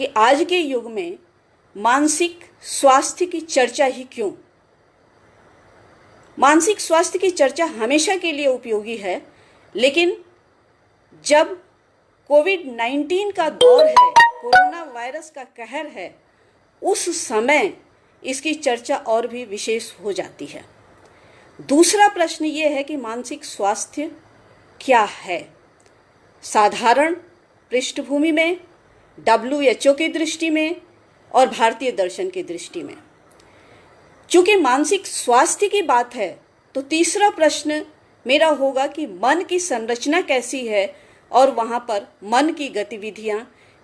कि आज के युग में मानसिक स्वास्थ्य की चर्चा ही क्यों। मानसिक स्वास्थ्य की चर्चा हमेशा के लिए उपयोगी है, लेकिन जब कोविड-19 का दौर है, कोरोना वायरस का कहर है, उस समय इसकी चर्चा और भी विशेष हो जाती है। दूसरा प्रश्न ये है कि मानसिक स्वास्थ्य क्या है। साधारण पृष्ठभूमि में, WHO की दृष्टि में और भारतीय दर्शन की दृष्टि में। चूंकि मानसिक स्वास्थ्य की बात है, तो तीसरा प्रश्न मेरा होगा कि मन की संरचना कैसी है और वहाँ पर मन की गतिविधियाँ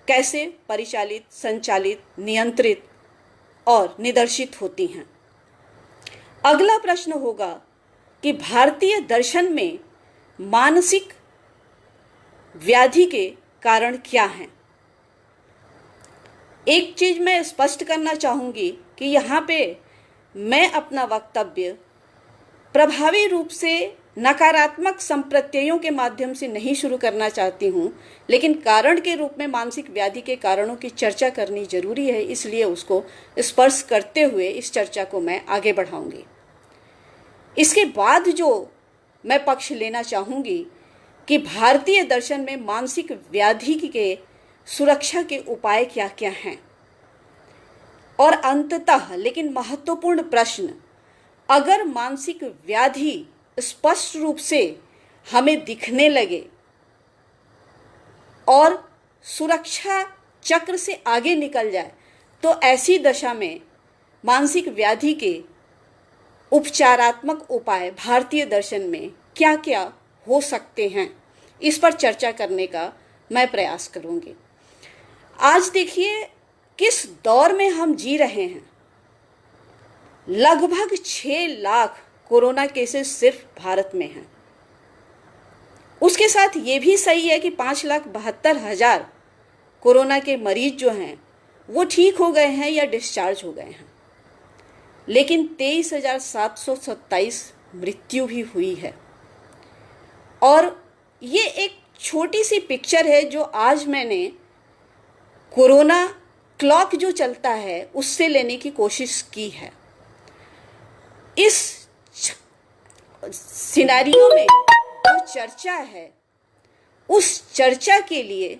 कैसे परिचालित, संचालित, नियंत्रित और निदर्शित होती हैं। अगला प्रश्न होगा कि भारतीय दर्शन में मानसिक व्याधि के कारण क्या हैं। एक चीज मैं स्पष्ट करना चाहूँगी कि यहाँ पे मैं अपना वक्तव्य प्रभावी रूप से नकारात्मक संप्रत्ययों के माध्यम से नहीं शुरू करना चाहती हूँ, लेकिन कारण के रूप में मानसिक व्याधि के कारणों की चर्चा करनी जरूरी है, इसलिए उसको स्पर्श करते हुए इस चर्चा को मैं आगे बढ़ाऊंगी। इसके बाद जो मैं पक्ष लेना चाहूँगी कि भारतीय दर्शन में मानसिक व्याधि के सुरक्षा के उपाय क्या क्या हैं, और अंततः लेकिन महत्वपूर्ण प्रश्न, अगर मानसिक व्याधि स्पष्ट रूप से हमें दिखने लगे और सुरक्षा चक्र से आगे निकल जाए, तो ऐसी दशा में मानसिक व्याधि के उपचारात्मक उपाय भारतीय दर्शन में क्या क्या हो सकते हैं, इस पर चर्चा करने का मैं प्रयास करूंगी। आज देखिए किस दौर में हम जी रहे हैं। लगभग 6 लाख कोरोना केसेस सिर्फ भारत में हैं। उसके साथ ये भी सही है कि 5,72,000 कोरोना के मरीज जो हैं वो ठीक हो गए हैं या डिस्चार्ज हो गए हैं, लेकिन 23,727 मृत्यु भी हुई है। और ये एक छोटी सी पिक्चर है जो आज मैंने कोरोना क्लॉक जो चलता है उससे लेने की कोशिश की है। इस सिनेरियो में जो चर्चा है, उस चर्चा के लिए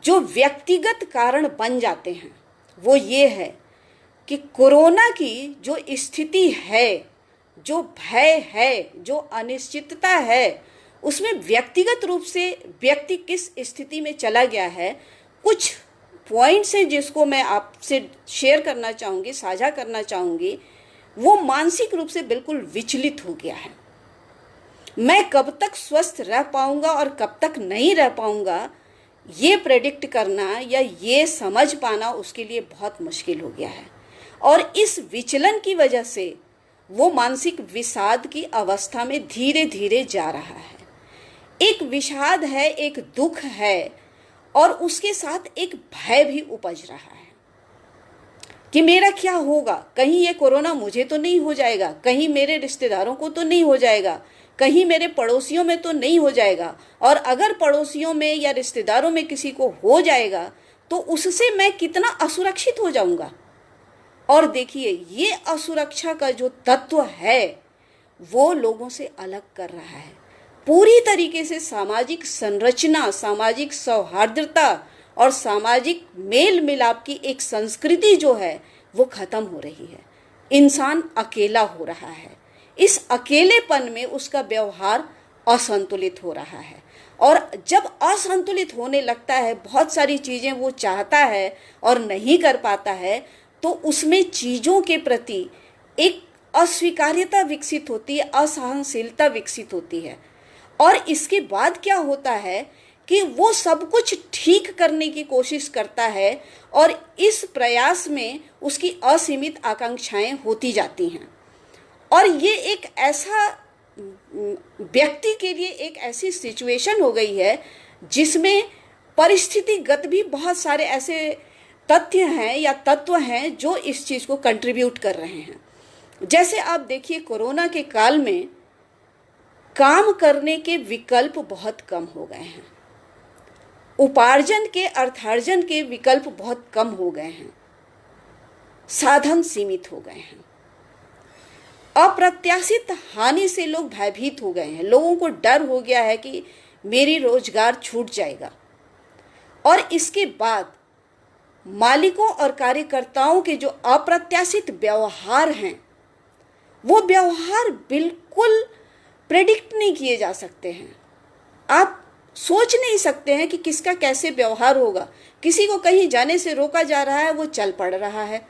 जो व्यक्तिगत कारण बन जाते हैं वो ये है कि कोरोना की जो स्थिति है, जो भय है, जो अनिश्चितता है, उसमें व्यक्तिगत रूप से व्यक्ति किस स्थिति में चला गया है, कुछ पॉइंट्स हैं जिसको मैं आपसे शेयर करना चाहूँगी, साझा करना चाहूँगी। वो मानसिक रूप से बिल्कुल विचलित हो गया है। मैं कब तक स्वस्थ रह पाऊंगा और कब तक नहीं रह पाऊंगा, ये प्रेडिक्ट करना या ये समझ पाना उसके लिए बहुत मुश्किल हो गया है। और इस विचलन की वजह से वो मानसिक विषाद की अवस्था में धीरे धीरे जा रहा है। एक विषाद है, एक दुख है, और उसके साथ एक भय भी उपज रहा है कि मेरा क्या होगा, कहीं ये कोरोना मुझे तो नहीं हो जाएगा, कहीं मेरे रिश्तेदारों को तो नहीं हो जाएगा, कहीं मेरे पड़ोसियों में तो नहीं हो जाएगा, और अगर पड़ोसियों में या रिश्तेदारों में किसी को हो जाएगा तो उससे मैं कितना असुरक्षित हो जाऊंगा। और देखिए ये असुरक्षा का जो तत्व है वो लोगों से अलग कर रहा है। पूरी तरीके से सामाजिक संरचना, सामाजिक सौहार्दता और सामाजिक मेल मिलाप की एक संस्कृति जो है वो खत्म हो रही है। इंसान अकेला हो रहा है। इस अकेलेपन में उसका व्यवहार असंतुलित हो रहा है, और जब असंतुलित होने लगता है, बहुत सारी चीजें वो चाहता है और नहीं कर पाता है, तो उसमें चीजों के प्रति एक अस्वीकार्यता विकसित होती है, असहनशीलता विकसित होती है। और इसके बाद क्या होता है कि वो सब कुछ ठीक करने की कोशिश करता है, और इस प्रयास में उसकी असीमित आकांक्षाएं होती जाती हैं। और ये एक ऐसा व्यक्ति के लिए एक ऐसी सिचुएशन हो गई है जिसमें परिस्थितिगत भी बहुत सारे ऐसे तथ्य हैं या तत्व हैं जो इस चीज को कंट्रीब्यूट कर रहे हैं। जैसे आप देखिए कोरोना के काल में काम करने के विकल्प बहुत कम हो गए हैं। उपार्जन के, अर्थार्जन के विकल्प बहुत कम हो गए हैं, साधन सीमित हो गए हैं। अप्रत्याशित हानि से लोग भयभीत हो गए हैं। लोगों को डर हो गया है कि मेरी रोजगार छूट जाएगा। और इसके बाद मालिकों और कार्यकर्ताओं के जो अप्रत्याशित व्यवहार हैं, वो व्यवहार बिल्कुल प्रेडिक्ट नहीं किए जा सकते हैं। आप सोच नहीं सकते हैं कि किसका कैसे व्यवहार होगा। किसी को कहीं जाने से रोका जा रहा है, वो चल पड़ रहा है।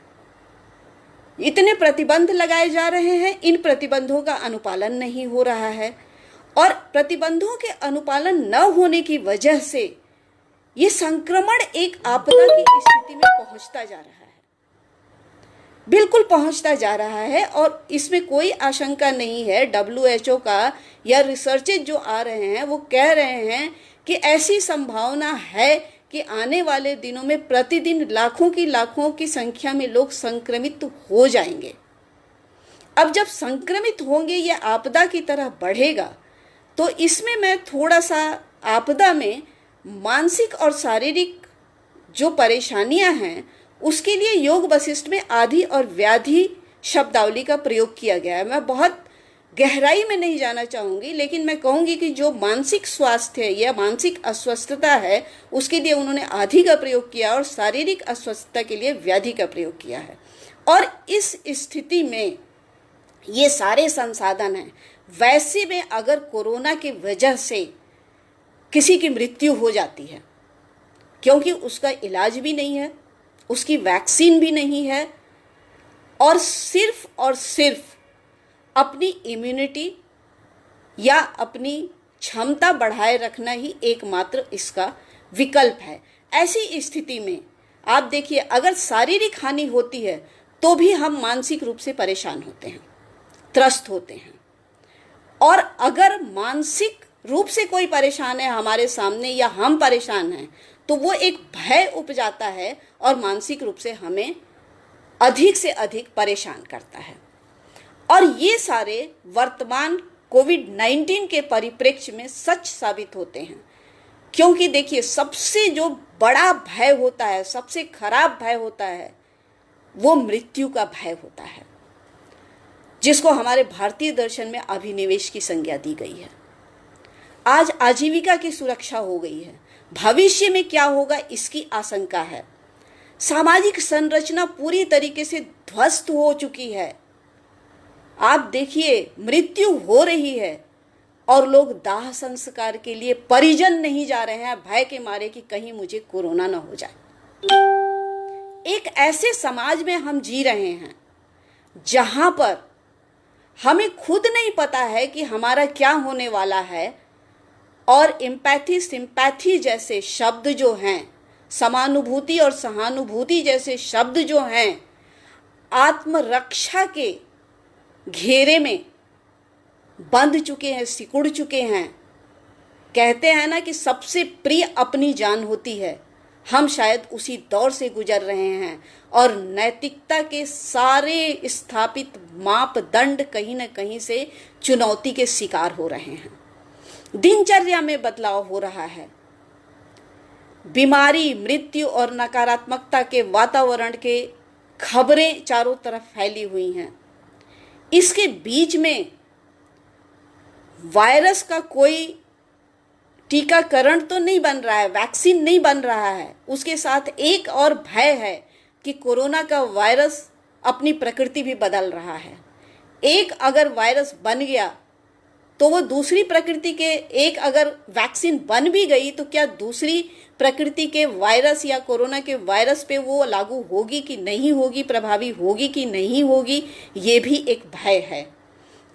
इतने प्रतिबंध लगाए जा रहे हैं, इन प्रतिबंधों का अनुपालन नहीं हो रहा है और प्रतिबंधों के अनुपालन न होने की वजह से ये संक्रमण एक आपदा की स्थिति में पहुंचता जा रहा है, बिल्कुल पहुंचता जा रहा है। और इसमें कोई आशंका नहीं है। WHO का या रिसर्चेज जो आ रहे हैं वो कह रहे हैं कि ऐसी संभावना है कि आने वाले दिनों में प्रतिदिन लाखों की संख्या में लोग संक्रमित हो जाएंगे। अब जब संक्रमित होंगे, ये आपदा की तरह बढ़ेगा, तो इसमें मैं थोड़ा सा आपदा में मानसिक और शारीरिक जो परेशानियां हैं उसके लिए योग वशिष्ठ में आदि और व्याधि शब्दावली का प्रयोग किया गया है। मैं बहुत गहराई में नहीं जाना चाहूँगी, लेकिन मैं कहूँगी कि जो मानसिक स्वास्थ्य है या मानसिक अस्वस्थता है उसके लिए उन्होंने आदि का प्रयोग किया और शारीरिक अस्वस्थता के लिए व्याधि का प्रयोग किया है। और इस स्थिति में ये सारे संसाधन हैं। वैसे में अगर कोरोना की वजह से किसी की मृत्यु हो जाती है, क्योंकि उसका इलाज भी नहीं है, उसकी वैक्सीन भी नहीं है, और सिर्फ अपनी इम्यूनिटी या अपनी क्षमता बढ़ाए रखना ही एकमात्र इसका विकल्प है। ऐसी स्थिति में आप देखिए, अगर शारीरिक हानि होती है तो भी हम मानसिक रूप से परेशान होते हैं, त्रस्त होते हैं। और अगर मानसिक रूप से कोई परेशान है हमारे सामने या हम परेशान हैं, तो वो एक भय उपजाता है और मानसिक रूप से हमें अधिक से अधिक परेशान करता है। और ये सारे वर्तमान कोविड-19 के परिप्रेक्ष्य में सच साबित होते हैं। क्योंकि देखिए, सबसे जो बड़ा भय होता है, सबसे खराब भय होता है, वो मृत्यु का भय होता है, जिसको हमारे भारतीय दर्शन में अभिनिवेश की संज्ञा दी गई है। आज आजीविका की सुरक्षा हो गई है, भविष्य में क्या होगा इसकी आशंका है। सामाजिक संरचना पूरी तरीके से ध्वस्त हो चुकी है। आप देखिए, मृत्यु हो रही है और लोग दाह संस्कार के लिए परिजन नहीं जा रहे हैं, भय के मारे कि कहीं मुझे कोरोना न हो जाए। एक ऐसे समाज में हम जी रहे हैं जहां पर हमें खुद नहीं पता है कि हमारा क्या होने वाला है। और एम्पैथी, सिंपैथी जैसे शब्द जो हैं, समानुभूति और सहानुभूति जैसे शब्द जो हैं, आत्मरक्षा के घेरे में बंध चुके हैं, सिकुड़ चुके हैं। कहते हैं ना कि सबसे प्रिय अपनी जान होती है। हम शायद उसी दौर से गुजर रहे हैं और नैतिकता के सारे स्थापित मापदंड कहीं ना कहीं से चुनौती के शिकार हो रहे हैं। दिनचर्या में बदलाव हो रहा है। बीमारी, मृत्यु और नकारात्मकता के वातावरण के खबरें चारों तरफ फैली हुई हैं। इसके बीच में वायरस का कोई टीकाकरण तो नहीं बन रहा है, वैक्सीन नहीं बन रहा है। उसके साथ एक और भय है कि कोरोना का वायरस अपनी प्रकृति भी बदल रहा है। एक अगर वायरस बन गया तो वो दूसरी प्रकृति के, एक अगर वैक्सीन बन भी गई तो क्या दूसरी प्रकृति के वायरस या कोरोना के वायरस पे वो लागू होगी कि नहीं होगी, प्रभावी होगी कि नहीं होगी, ये भी एक भय है।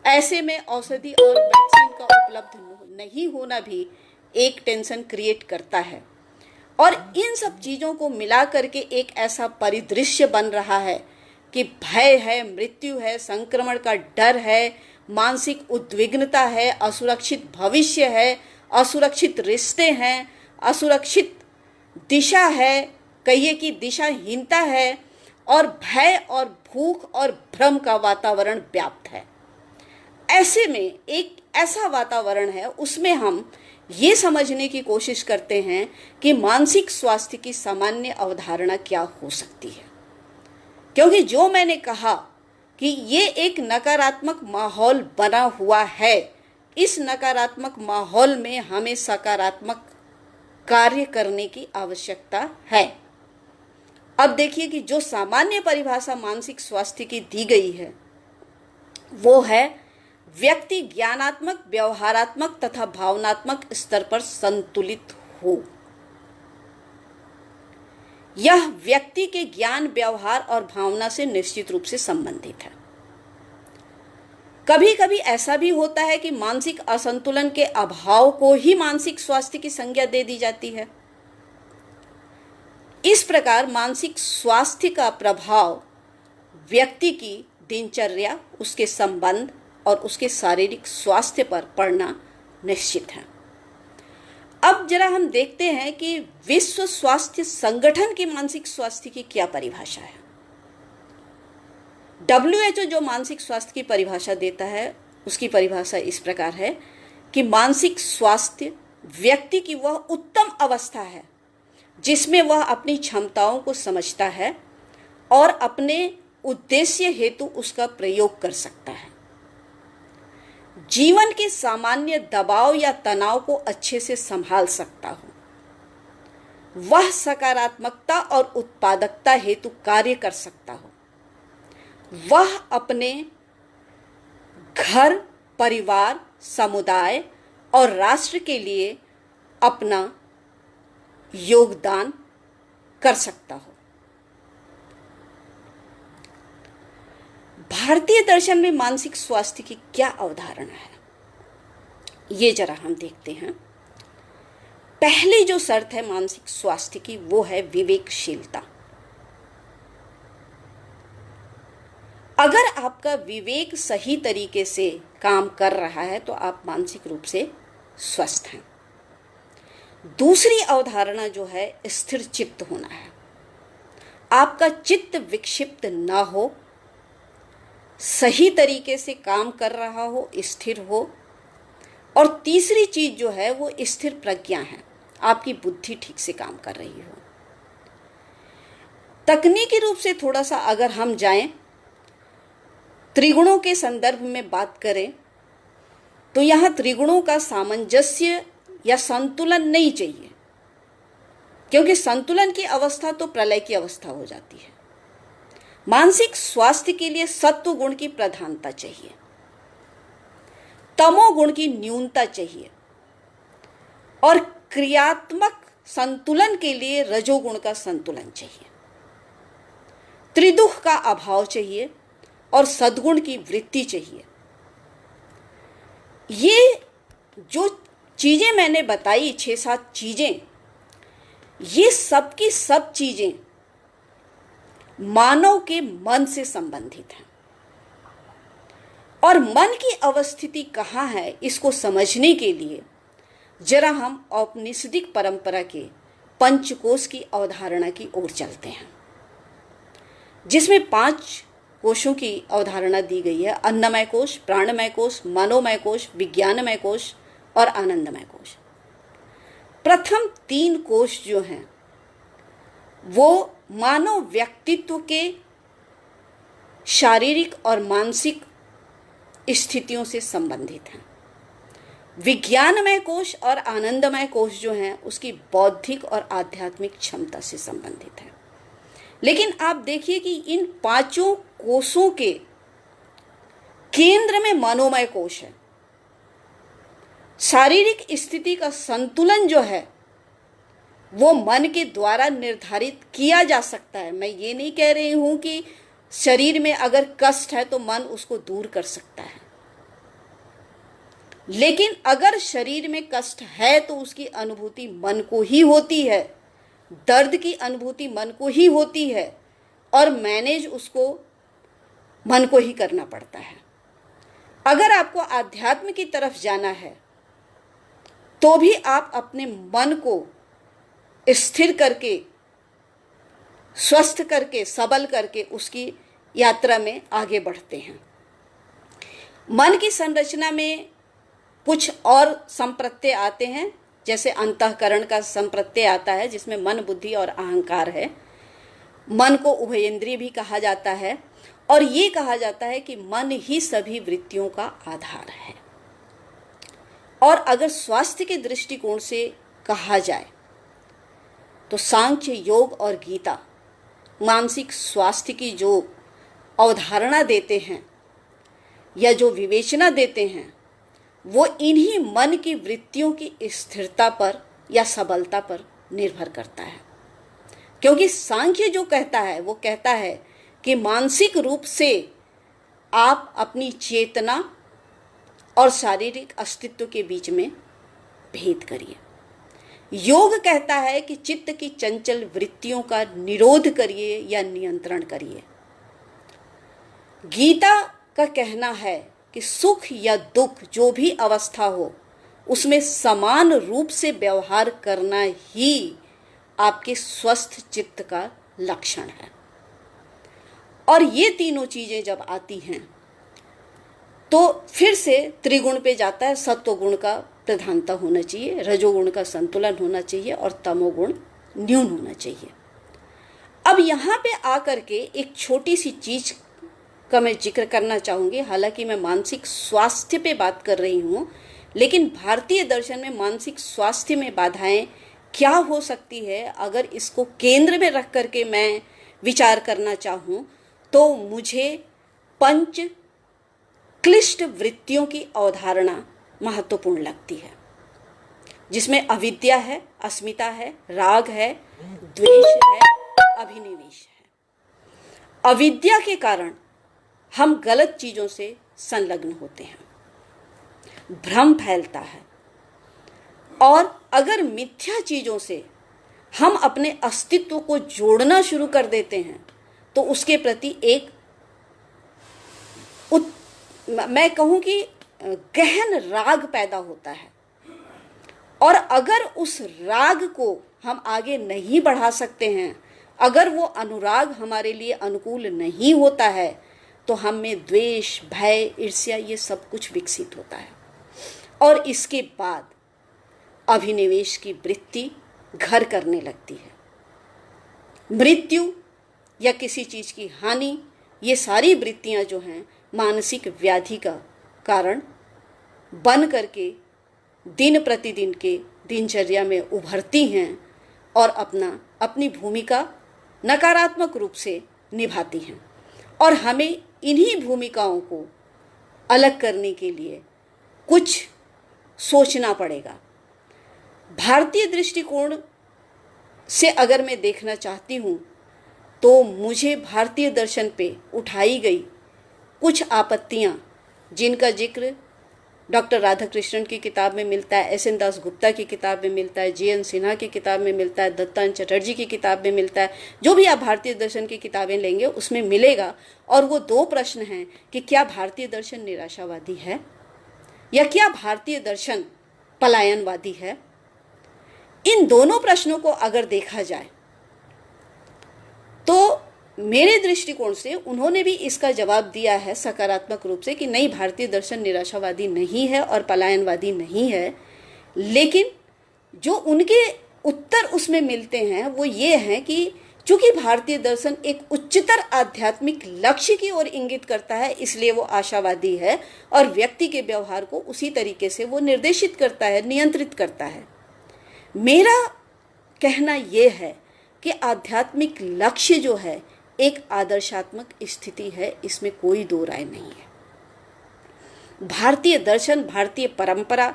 ऐसे में औषधि और वैक्सीन का उपलब्ध नहीं होना भी एक टेंशन क्रिएट करता है। और इन सब चीज़ों को मिला करके एक ऐसा परिदृश्य बन रहा है कि भय है, मृत्यु है, संक्रमण का डर है, मानसिक उद्विग्नता है, असुरक्षित भविष्य है, असुरक्षित रिश्ते हैं, असुरक्षित दिशा है, कहिए कि दिशाहीनता है, और भय और भूख और भ्रम का वातावरण व्याप्त है। ऐसे में एक ऐसा वातावरण है, उसमें हम ये समझने की कोशिश करते हैं कि मानसिक स्वास्थ्य की सामान्य अवधारणा क्या हो सकती है। क्योंकि जो मैंने कहा कि ये एक नकारात्मक माहौल बना हुआ है, इस नकारात्मक माहौल में हमें सकारात्मक कार्य करने की आवश्यकता है। अब देखिए कि जो सामान्य परिभाषा मानसिक स्वास्थ्य की दी गई है वो है व्यक्ति ज्ञानात्मक, व्यवहारात्मक तथा भावनात्मक स्तर पर संतुलित हो। यह व्यक्ति के ज्ञान, व्यवहार और भावना से निश्चित रूप से संबंधित है। कभी कभी ऐसा भी होता है कि मानसिक असंतुलन के अभाव को ही मानसिक स्वास्थ्य की संज्ञा दे दी जाती है। इस प्रकार मानसिक स्वास्थ्य का प्रभाव व्यक्ति की दिनचर्या, उसके संबंध और उसके शारीरिक स्वास्थ्य पर पड़ना निश्चित है। अब जरा हम देखते हैं कि विश्व स्वास्थ्य संगठन की मानसिक स्वास्थ्य की क्या परिभाषा है। WHO जो मानसिक स्वास्थ्य की परिभाषा देता है, उसकी परिभाषा इस प्रकार है कि मानसिक स्वास्थ्य व्यक्ति की वह उत्तम अवस्था है जिसमें वह अपनी क्षमताओं को समझता है और अपने उद्देश्य हेतु उसका प्रयोग कर सकता है, जीवन के सामान्य दबाव या तनाव को अच्छे से संभाल सकता हो, वह सकारात्मकता और उत्पादकता हेतु कार्य कर सकता हो, वह अपने घर, परिवार, समुदाय और राष्ट्र के लिए अपना योगदान कर सकता हो। भारतीय दर्शन में मानसिक स्वास्थ्य की क्या अवधारणा है, ये जरा हम देखते हैं। पहली जो शर्त है मानसिक स्वास्थ्य की वो है विवेकशीलता। अगर आपका विवेक सही तरीके से काम कर रहा है तो आप मानसिक रूप से स्वस्थ हैं। दूसरी अवधारणा जो है स्थिर चित्त होना है। आपका चित्त विक्षिप्त ना हो, सही तरीके से काम कर रहा हो, स्थिर हो। और तीसरी चीज जो है वो स्थिर प्रज्ञा है, आपकी बुद्धि ठीक से काम कर रही हो। तकनीकी रूप से थोड़ा सा अगर हम जाएं, त्रिगुणों के संदर्भ में बात करें तो यहां त्रिगुणों का सामंजस्य या संतुलन नहीं चाहिए, क्योंकि संतुलन की अवस्था तो प्रलय की अवस्था हो जाती है। मानसिक स्वास्थ्य के लिए सत्व गुण की प्रधानता चाहिए, तमोगुण की न्यूनता चाहिए और क्रियात्मक संतुलन के लिए रजोगुण का संतुलन चाहिए। त्रिदुख का अभाव चाहिए और सद्गुण की वृत्ति चाहिए। ये जो चीजें मैंने बताई, 6-7 चीजें, ये सब की सब चीजें मानव के मन से संबंधित हैं। और मन की अवस्थिति कहाँ है, इसको समझने के लिए जरा हम औपनिषदिक परंपरा के पंचकोश की अवधारणा की ओर चलते हैं, जिसमें 5 कोशों की अवधारणा दी गई है। अन्नमय कोश, प्राणमय कोश, मनोमय कोश, विज्ञानमय कोश और आनंदमय कोश। प्रथम 3 कोश जो हैं वो मानव व्यक्तित्व के शारीरिक और मानसिक स्थितियों से संबंधित हैं। विज्ञानमय कोश और आनंदमय कोश जो हैं उसकी बौद्धिक और आध्यात्मिक क्षमता से संबंधित है। लेकिन आप देखिए कि इन 5 कोशों के केंद्र में मनोमय कोश है। शारीरिक स्थिति का संतुलन जो है वो मन के द्वारा निर्धारित किया जा सकता है। मैं ये नहीं कह रही हूं कि शरीर में अगर कष्ट है तो मन उसको दूर कर सकता है, लेकिन अगर शरीर में कष्ट है तो उसकी अनुभूति मन को ही होती है, दर्द की अनुभूति मन को ही होती है और मैनेज उसको मन को ही करना पड़ता है। अगर आपको आध्यात्म की तरफ जाना है तो भी आप अपने मन को स्थिर करके, स्वस्थ करके, सबल करके उसकी यात्रा में आगे बढ़ते हैं। मन की संरचना में कुछ और संप्रत्यय आते हैं, जैसे अंतःकरण का संप्रत्यय आता है जिसमें मन, बुद्धि और अहंकार है। मन को उभयेंद्रिय भी कहा जाता है और ये कहा जाता है कि मन ही सभी वृत्तियों का आधार है। और अगर स्वास्थ्य के दृष्टिकोण से कहा जाए तो सांख्य, योग और गीता मानसिक स्वास्थ्य की जो अवधारणा देते हैं या जो विवेचना देते हैं वो इन्हीं मन की वृत्तियों की स्थिरता पर या सबलता पर निर्भर करता है। क्योंकि सांख्य जो कहता है वो कहता है कि मानसिक रूप से आप अपनी चेतना और शारीरिक अस्तित्व के बीच में भेद करिए। योग कहता है कि चित्त की चंचल वृत्तियों का निरोध करिए या नियंत्रण करिए। गीता का कहना है कि सुख या दुख जो भी अवस्था हो उसमें समान रूप से व्यवहार करना ही आपके स्वस्थ चित्त का लक्षण है। और ये तीनों चीजें जब आती हैं तो फिर से त्रिगुण पे जाता है। सत्वगुण का प्रधानता होना चाहिए, रजोगुण का संतुलन होना चाहिए और तमोगुण न्यून होना चाहिए। अब यहाँ पे आकर के एक छोटी सी चीज का मैं जिक्र करना चाहूंगी। हालांकि मैं मानसिक स्वास्थ्य पे बात कर रही हूँ, लेकिन भारतीय दर्शन में मानसिक स्वास्थ्य में बाधाएं क्या हो सकती है, अगर इसको केंद्र में रख करके मैं विचार करना चाहूँ तो मुझे पंच क्लिष्ट वृत्तियों की अवधारणा महत्वपूर्ण लगती है, जिसमें अविद्या है, अस्मिता है, राग है, द्वेष है, अभिनिवेश है। अविद्या के कारण हम गलत चीजों से संलग्न होते हैं, भ्रम फैलता है और अगर मिथ्या चीजों से हम अपने अस्तित्व को जोड़ना शुरू कर देते हैं तो उसके प्रति एक मैं कहूं कि गहन राग पैदा होता है। और अगर उस राग को हम आगे नहीं बढ़ा सकते हैं, अगर वो अनुराग हमारे लिए अनुकूल नहीं होता है तो हम में द्वेष, भय, ईर्ष्या ये सब कुछ विकसित होता है। और इसके बाद अभिनिवेश की वृत्ति घर करने लगती है। मृत्यु या किसी चीज की हानि, ये सारी वृत्तियां जो हैं मानसिक व्याधि का कारण बन करके दिन प्रतिदिन के दिनचर्या में उभरती हैं और अपनी भूमिका नकारात्मक रूप से निभाती हैं। और हमें इन्हीं भूमिकाओं को अलग करने के लिए कुछ सोचना पड़ेगा। भारतीय दृष्टिकोण से अगर मैं देखना चाहती हूँ तो मुझे भारतीय दर्शन पे उठाई गई कुछ आपत्तियाँ, जिनका जिक्र डॉक्टर राधाकृष्णन की किताब में मिलता है, एस एन दास गुप्ता की किताब में मिलता है, जे एन सिन्हा की किताब में मिलता है, दत्तान चटर्जी की किताब में मिलता है, जो भी आप भारतीय दर्शन की किताबें लेंगे उसमें मिलेगा। और वो दो प्रश्न हैं कि क्या भारतीय दर्शन निराशावादी है या क्या भारतीय दर्शन पलायनवादी है। इन दोनों प्रश्नों को अगर देखा जाए तो मेरे दृष्टिकोण से उन्होंने भी इसका जवाब दिया है सकारात्मक रूप से कि नहीं, भारतीय दर्शन निराशावादी नहीं है और पलायनवादी नहीं है। लेकिन जो उनके उत्तर उसमें मिलते हैं वो ये हैं कि चूंकि भारतीय दर्शन एक उच्चतर आध्यात्मिक लक्ष्य की ओर इंगित करता है, इसलिए वो आशावादी है और व्यक्ति के व्यवहार को उसी तरीके से वो निर्देशित करता है, नियंत्रित करता है। मेरा कहना यह है कि आध्यात्मिक लक्ष्य जो है एक आदर्शात्मक स्थिति है, इसमें कोई दो राय नहीं है। भारतीय दर्शन, भारतीय परंपरा,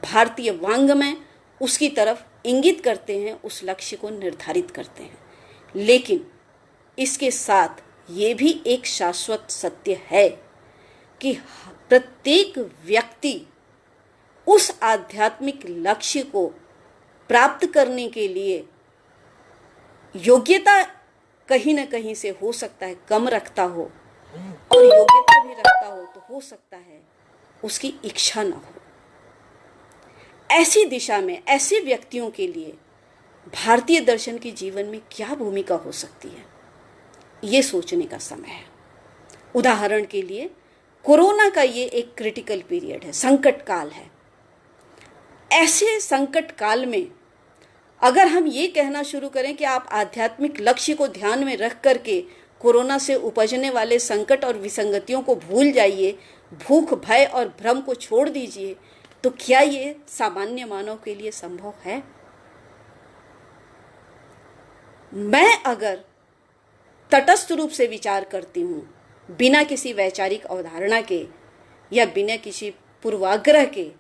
भारतीय वांग्मय उसकी तरफ इंगित करते हैं, उस लक्ष्य को निर्धारित करते हैं। लेकिन इसके साथ ये भी एक शाश्वत सत्य है कि प्रत्येक व्यक्ति उस आध्यात्मिक लक्ष्य को प्राप्त करने के लिए योग्यता कहीं ना कहीं से हो सकता है कम रखता हो, और योग्यता भी रखता हो तो हो सकता है उसकी इच्छा ना हो। ऐसी दिशा में ऐसे व्यक्तियों के लिए भारतीय दर्शन की जीवन में क्या भूमिका हो सकती है, ये सोचने का समय है। उदाहरण के लिए कोरोना का ये एक क्रिटिकल पीरियड है, संकट काल है। ऐसे संकट काल में अगर हम ये कहना शुरू करें कि आप आध्यात्मिक लक्ष्य को ध्यान में रख करके कोरोना से उपजने वाले संकट और विसंगतियों को भूल जाइए, भूख, भय और भ्रम को छोड़ दीजिए, तो क्या ये सामान्य मानव के लिए संभव है? मैं अगर तटस्थ रूप से विचार करती हूँ, बिना किसी वैचारिक अवधारणा के या बिना किसी पूर्वाग्रह के,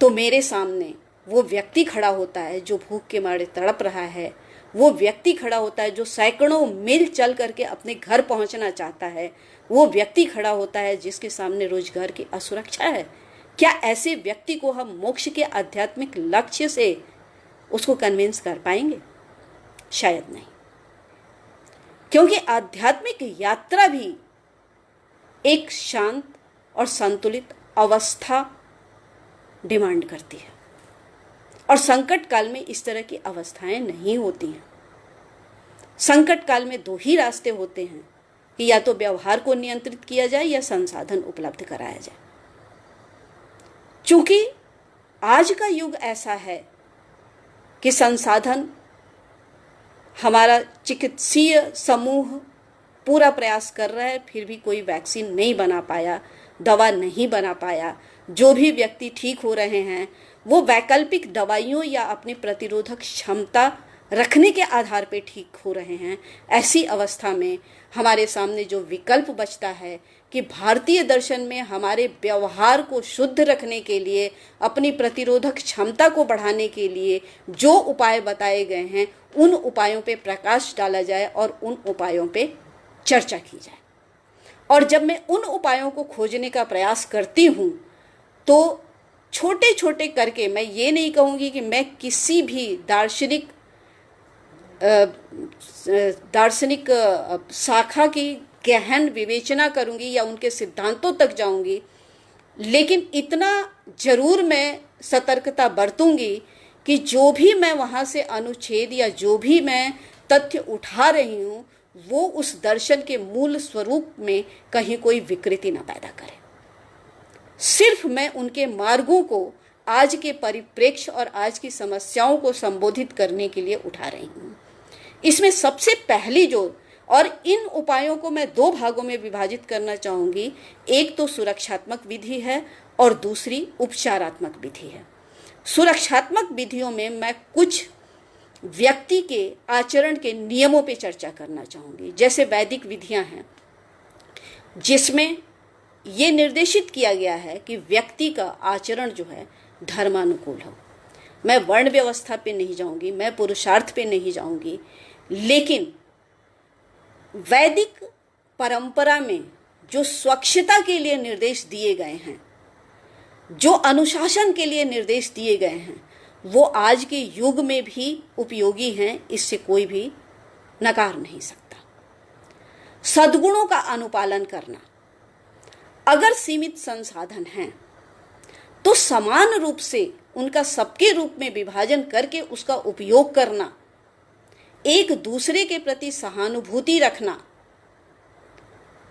तो मेरे सामने वो व्यक्ति खड़ा होता है जो भूख के मारे तड़प रहा है, वो व्यक्ति खड़ा होता है जो सैकड़ों मील चल करके अपने घर पहुंचना चाहता है, वो व्यक्ति खड़ा होता है जिसके सामने रोजगार की असुरक्षा है। क्या ऐसे व्यक्ति को हम मोक्ष के आध्यात्मिक लक्ष्य से उसको कन्विंस कर पाएंगे? शायद नहीं, क्योंकि आध्यात्मिक यात्रा भी एक शांत और संतुलित अवस्था डिमांड करती है, और संकट काल में इस तरह की अवस्थाएं नहीं होती हैं। संकट काल में दो ही रास्ते होते हैं कि या तो व्यवहार को नियंत्रित किया जाए या संसाधन उपलब्ध कराया जाए। चूंकि आज का युग ऐसा है कि संसाधन, हमारा चिकित्सीय समूह पूरा प्रयास कर रहा है, फिर भी कोई वैक्सीन नहीं बना पाया, दवा नहीं बना पाया। जो भी व्यक्ति ठीक हो रहे हैं वो वैकल्पिक दवाइयों या अपनी प्रतिरोधक क्षमता रखने के आधार पर ठीक हो रहे हैं। ऐसी अवस्था में हमारे सामने जो विकल्प बचता है कि भारतीय दर्शन में हमारे व्यवहार को शुद्ध रखने के लिए, अपनी प्रतिरोधक क्षमता को बढ़ाने के लिए जो उपाय बताए गए हैं, उन उपायों पे प्रकाश डाला जाए और उन उपायों पे चर्चा की जाए। और जब मैं उन उपायों को खोजने का प्रयास करती हूँ तो छोटे छोटे करके, मैं ये नहीं कहूँगी कि मैं किसी भी दार्शनिक शाखा की गहन विवेचना करूँगी या उनके सिद्धांतों तक जाऊँगी, लेकिन इतना जरूर मैं सतर्कता बरतूँगी कि जो भी मैं वहाँ से अनुच्छेद या जो भी मैं तथ्य उठा रही हूँ वो उस दर्शन के मूल स्वरूप में कहीं कोई विकृति ना पैदा करे। सिर्फ मैं उनके मार्गों को आज के परिप्रेक्ष्य और आज की समस्याओं को संबोधित करने के लिए उठा रही हूँ। इसमें सबसे पहली जो, और इन उपायों को मैं दो भागों में विभाजित करना चाहूँगी, एक तो सुरक्षात्मक विधि है और दूसरी उपचारात्मक विधि है। सुरक्षात्मक विधियों में मैं कुछ व्यक्ति के आचरण के नियमों पे चर्चा करना चाहूँगी। जैसे वैदिक विधियाँ हैं जिसमें ये निर्देशित किया गया है कि व्यक्ति का आचरण जो है धर्मानुकूल हो। मैं वर्ण व्यवस्था पे नहीं जाऊँगी, मैं पुरुषार्थ पे नहीं जाऊँगी, लेकिन वैदिक परंपरा में जो स्वच्छता के लिए निर्देश दिए गए हैं, जो अनुशासन के लिए निर्देश दिए गए हैं, वो आज के युग में भी उपयोगी हैं, इससे कोई भी नकार नहीं सकता। सद्गुणों का अनुपालन करना, अगर सीमित संसाधन हैं तो समान रूप से उनका सबके रूप में विभाजन करके उसका उपयोग करना, एक दूसरे के प्रति सहानुभूति रखना,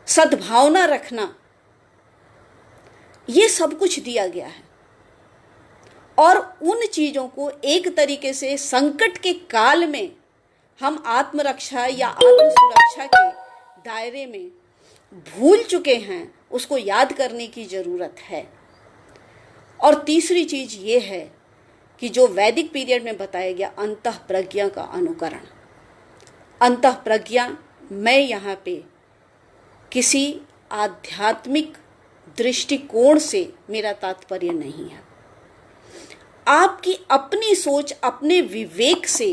सद्भावना रखना, ये सब कुछ दिया गया है। और उन चीजों को एक तरीके से संकट के काल में हम आत्मरक्षा या आत्म सुरक्षा के दायरे में भूल चुके हैं, उसको याद करने की जरूरत है। और तीसरी चीज ये है कि जो वैदिक पीरियड में बताया गया अंतः प्रज्ञा का अनुकरण। अंतः प्रज्ञा, मैं यहाँ पे किसी आध्यात्मिक दृष्टिकोण से मेरा तात्पर्य नहीं है। आपकी अपनी सोच, अपने विवेक से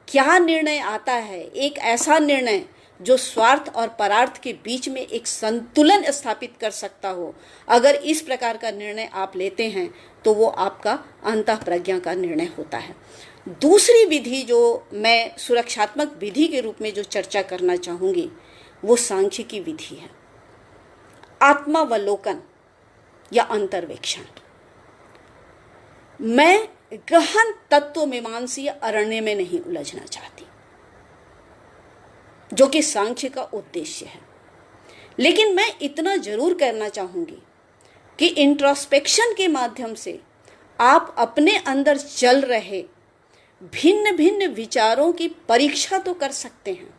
क्या निर्णय आता है, एक ऐसा निर्णय जो स्वार्थ और परार्थ के बीच में एक संतुलन स्थापित कर सकता हो, अगर इस प्रकार का निर्णय आप लेते हैं तो वो आपका अंतः प्रज्ञा का निर्णय होता है। दूसरी विधि जो मैं सुरक्षात्मक विधि के रूप में जो चर्चा करना चाहूँगी वो सांख्य की विधि है। आत्मावलोकन या अंतर्वेक्षण। मैं गहन तत्व मीमांसीय अरण्य में नहीं उलझना चाहती, जो कि सांख्य का उद्देश्य है, लेकिन मैं इतना जरूर करना चाहूंगी कि इंट्रोस्पेक्शन के माध्यम से आप अपने अंदर चल रहे भिन्न भिन्न विचारों की परीक्षा तो कर सकते हैं।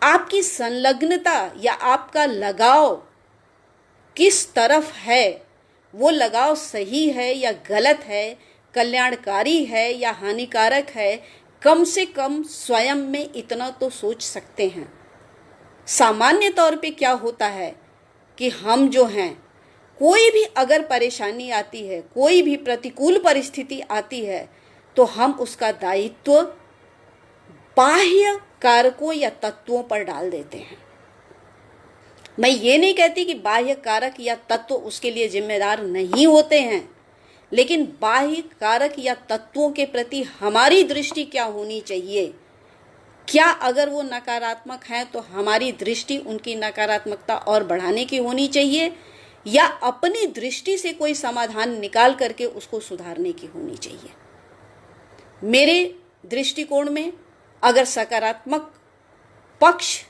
आपकी संलग्नता या आपका लगाव किस तरफ है, वो लगाव सही है या गलत है, कल्याणकारी है या हानिकारक है, कम से कम स्वयं में इतना तो सोच सकते हैं। सामान्य तौर पे क्या होता है कि हम जो हैं, कोई भी अगर परेशानी आती है, कोई भी प्रतिकूल परिस्थिति आती है, तो हम उसका दायित्व बाह्य कारकों या तत्वों पर डाल देते हैं। मैं ये नहीं कहती कि बाह्य कारक या तत्व उसके लिए जिम्मेदार नहीं होते हैं, लेकिन बाह्य कारक या तत्वों के प्रति हमारी दृष्टि क्या होनी चाहिए। क्या अगर वो नकारात्मक हैं तो हमारी दृष्टि उनकी नकारात्मकता और बढ़ाने की होनी चाहिए, या अपनी दृष्टि से कोई समाधान निकाल करके उसको सुधारने की होनी चाहिए। मेरे दृष्टिकोण में अगर सकारात्मक पक्ष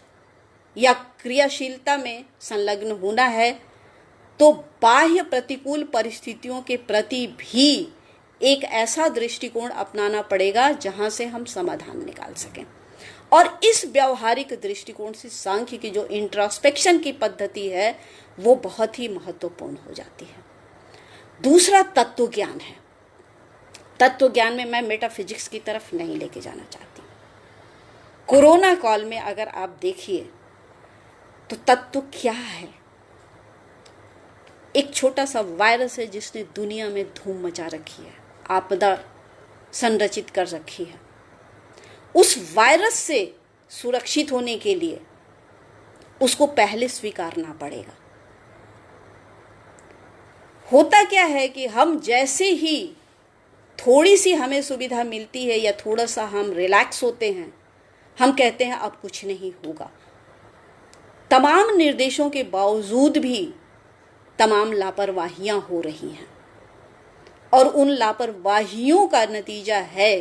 या क्रियाशीलता में संलग्न होना है तो बाह्य प्रतिकूल परिस्थितियों के प्रति भी एक ऐसा दृष्टिकोण अपनाना पड़ेगा जहां से हम समाधान निकाल सकें। और इस व्यावहारिक दृष्टिकोण से सांख्य की जो इंट्रोस्पेक्शन की पद्धति है वो बहुत ही महत्वपूर्ण हो जाती है। दूसरा तत्व ज्ञान है। तत्व ज्ञान में मैं मेटाफिजिक्स की तरफ नहीं लेके जाना चाहती। कोरोना काल में अगर आप देखिए तो तत्व क्या है। एक छोटा सा वायरस है जिसने दुनिया में धूम मचा रखी है, आपदा संरचित कर रखी है। उस वायरस से सुरक्षित होने के लिए उसको पहले स्वीकारना पड़ेगा। होता क्या है कि हम जैसे ही थोड़ी सी हमें सुविधा मिलती है या थोड़ा सा हम रिलैक्स होते हैं, हम कहते हैं अब कुछ नहीं होगा। तमाम निर्देशों के बावजूद भी तमाम लापरवाहियां हो रही हैं, और उन लापरवाहियों का नतीजा है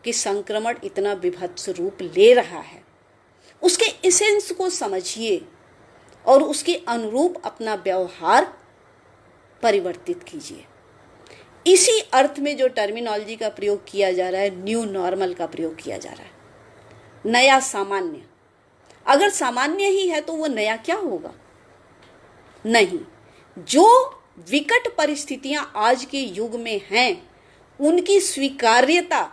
कि संक्रमण इतना विभत्स रूप ले रहा है। उसके एसेंस को समझिए और उसके अनुरूप अपना व्यवहार परिवर्तित कीजिए। इसी अर्थ में जो टर्मिनोलॉजी का प्रयोग किया जा रहा है, न्यू नॉर्मल का प्रयोग किया जा रहा है, नया सामान्य। अगर सामान्य ही है तो वो नया क्या होगा? नहीं। जो विकट परिस्थितियां आज के युग में हैं उनकी स्वीकार्यता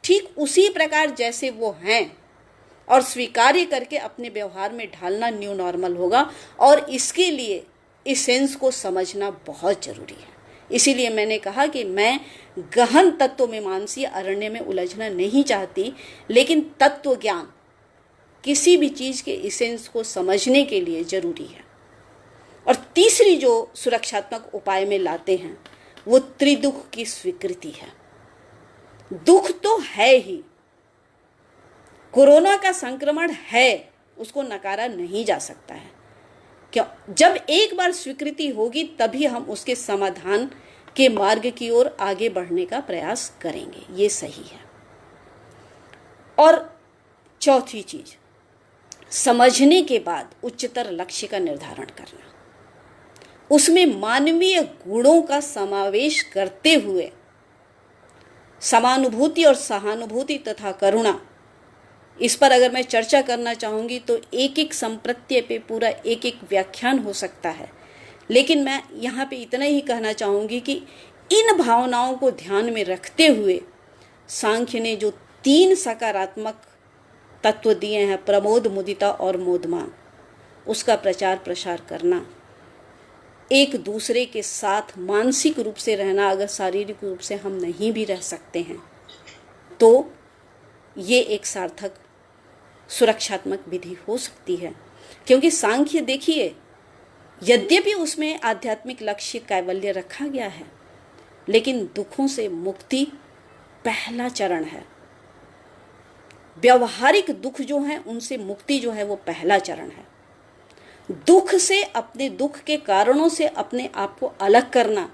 ठीक उसी प्रकार जैसे वो हैं और स्वीकार्य करके अपने व्यवहार में ढालना न्यू नॉर्मल होगा। और इसके लिए एसेंस को समझना बहुत जरूरी है। इसीलिए मैंने कहा कि मैं गहन तत्व मीमांसीय अरण्य में उलझना नहीं चाहती, लेकिन तत्व ज्ञान किसी भी चीज के एसेंस को समझने के लिए जरूरी है। और तीसरी जो सुरक्षात्मक उपाय में लाते हैं वो त्रिदुख की स्वीकृति है। दुख तो है ही, कोरोना का संक्रमण है, उसको नकारा नहीं जा सकता है। क्यों? जब एक बार स्वीकृति होगी तभी हम उसके समाधान के मार्ग की ओर आगे बढ़ने का प्रयास करेंगे, ये सही है। और चौथी चीज, समझने के बाद उच्चतर लक्ष्य का निर्धारण करना, उसमें मानवीय गुणों का समावेश करते हुए समानुभूति और सहानुभूति तथा करुणा, इस पर अगर मैं चर्चा करना चाहूँगी तो एक एक संप्रत्यय पे पूरा एक एक व्याख्यान हो सकता है। लेकिन मैं यहाँ पे इतना ही कहना चाहूँगी कि इन भावनाओं को ध्यान में रखते हुए सांख्य ने जो 3 सकारात्मक तत्व दिए हैं, प्रमोद, मुदिता और मोदमान, उसका प्रचार प्रसार करना, एक दूसरे के साथ मानसिक रूप से रहना, अगर शारीरिक रूप से हम नहीं भी रह सकते हैं तो ये एक सार्थक सुरक्षात्मक विधि हो सकती है। क्योंकि सांख्य देखिए, यद्यपि उसमें आध्यात्मिक लक्ष्य कैवल्य रखा गया है, लेकिन दुखों से मुक्ति पहला चरण है। व्यवहारिक दुख जो है उनसे मुक्ति जो है वो पहला चरण है। दुख से, अपने दुख के कारणों से अपने आप को अलग करना,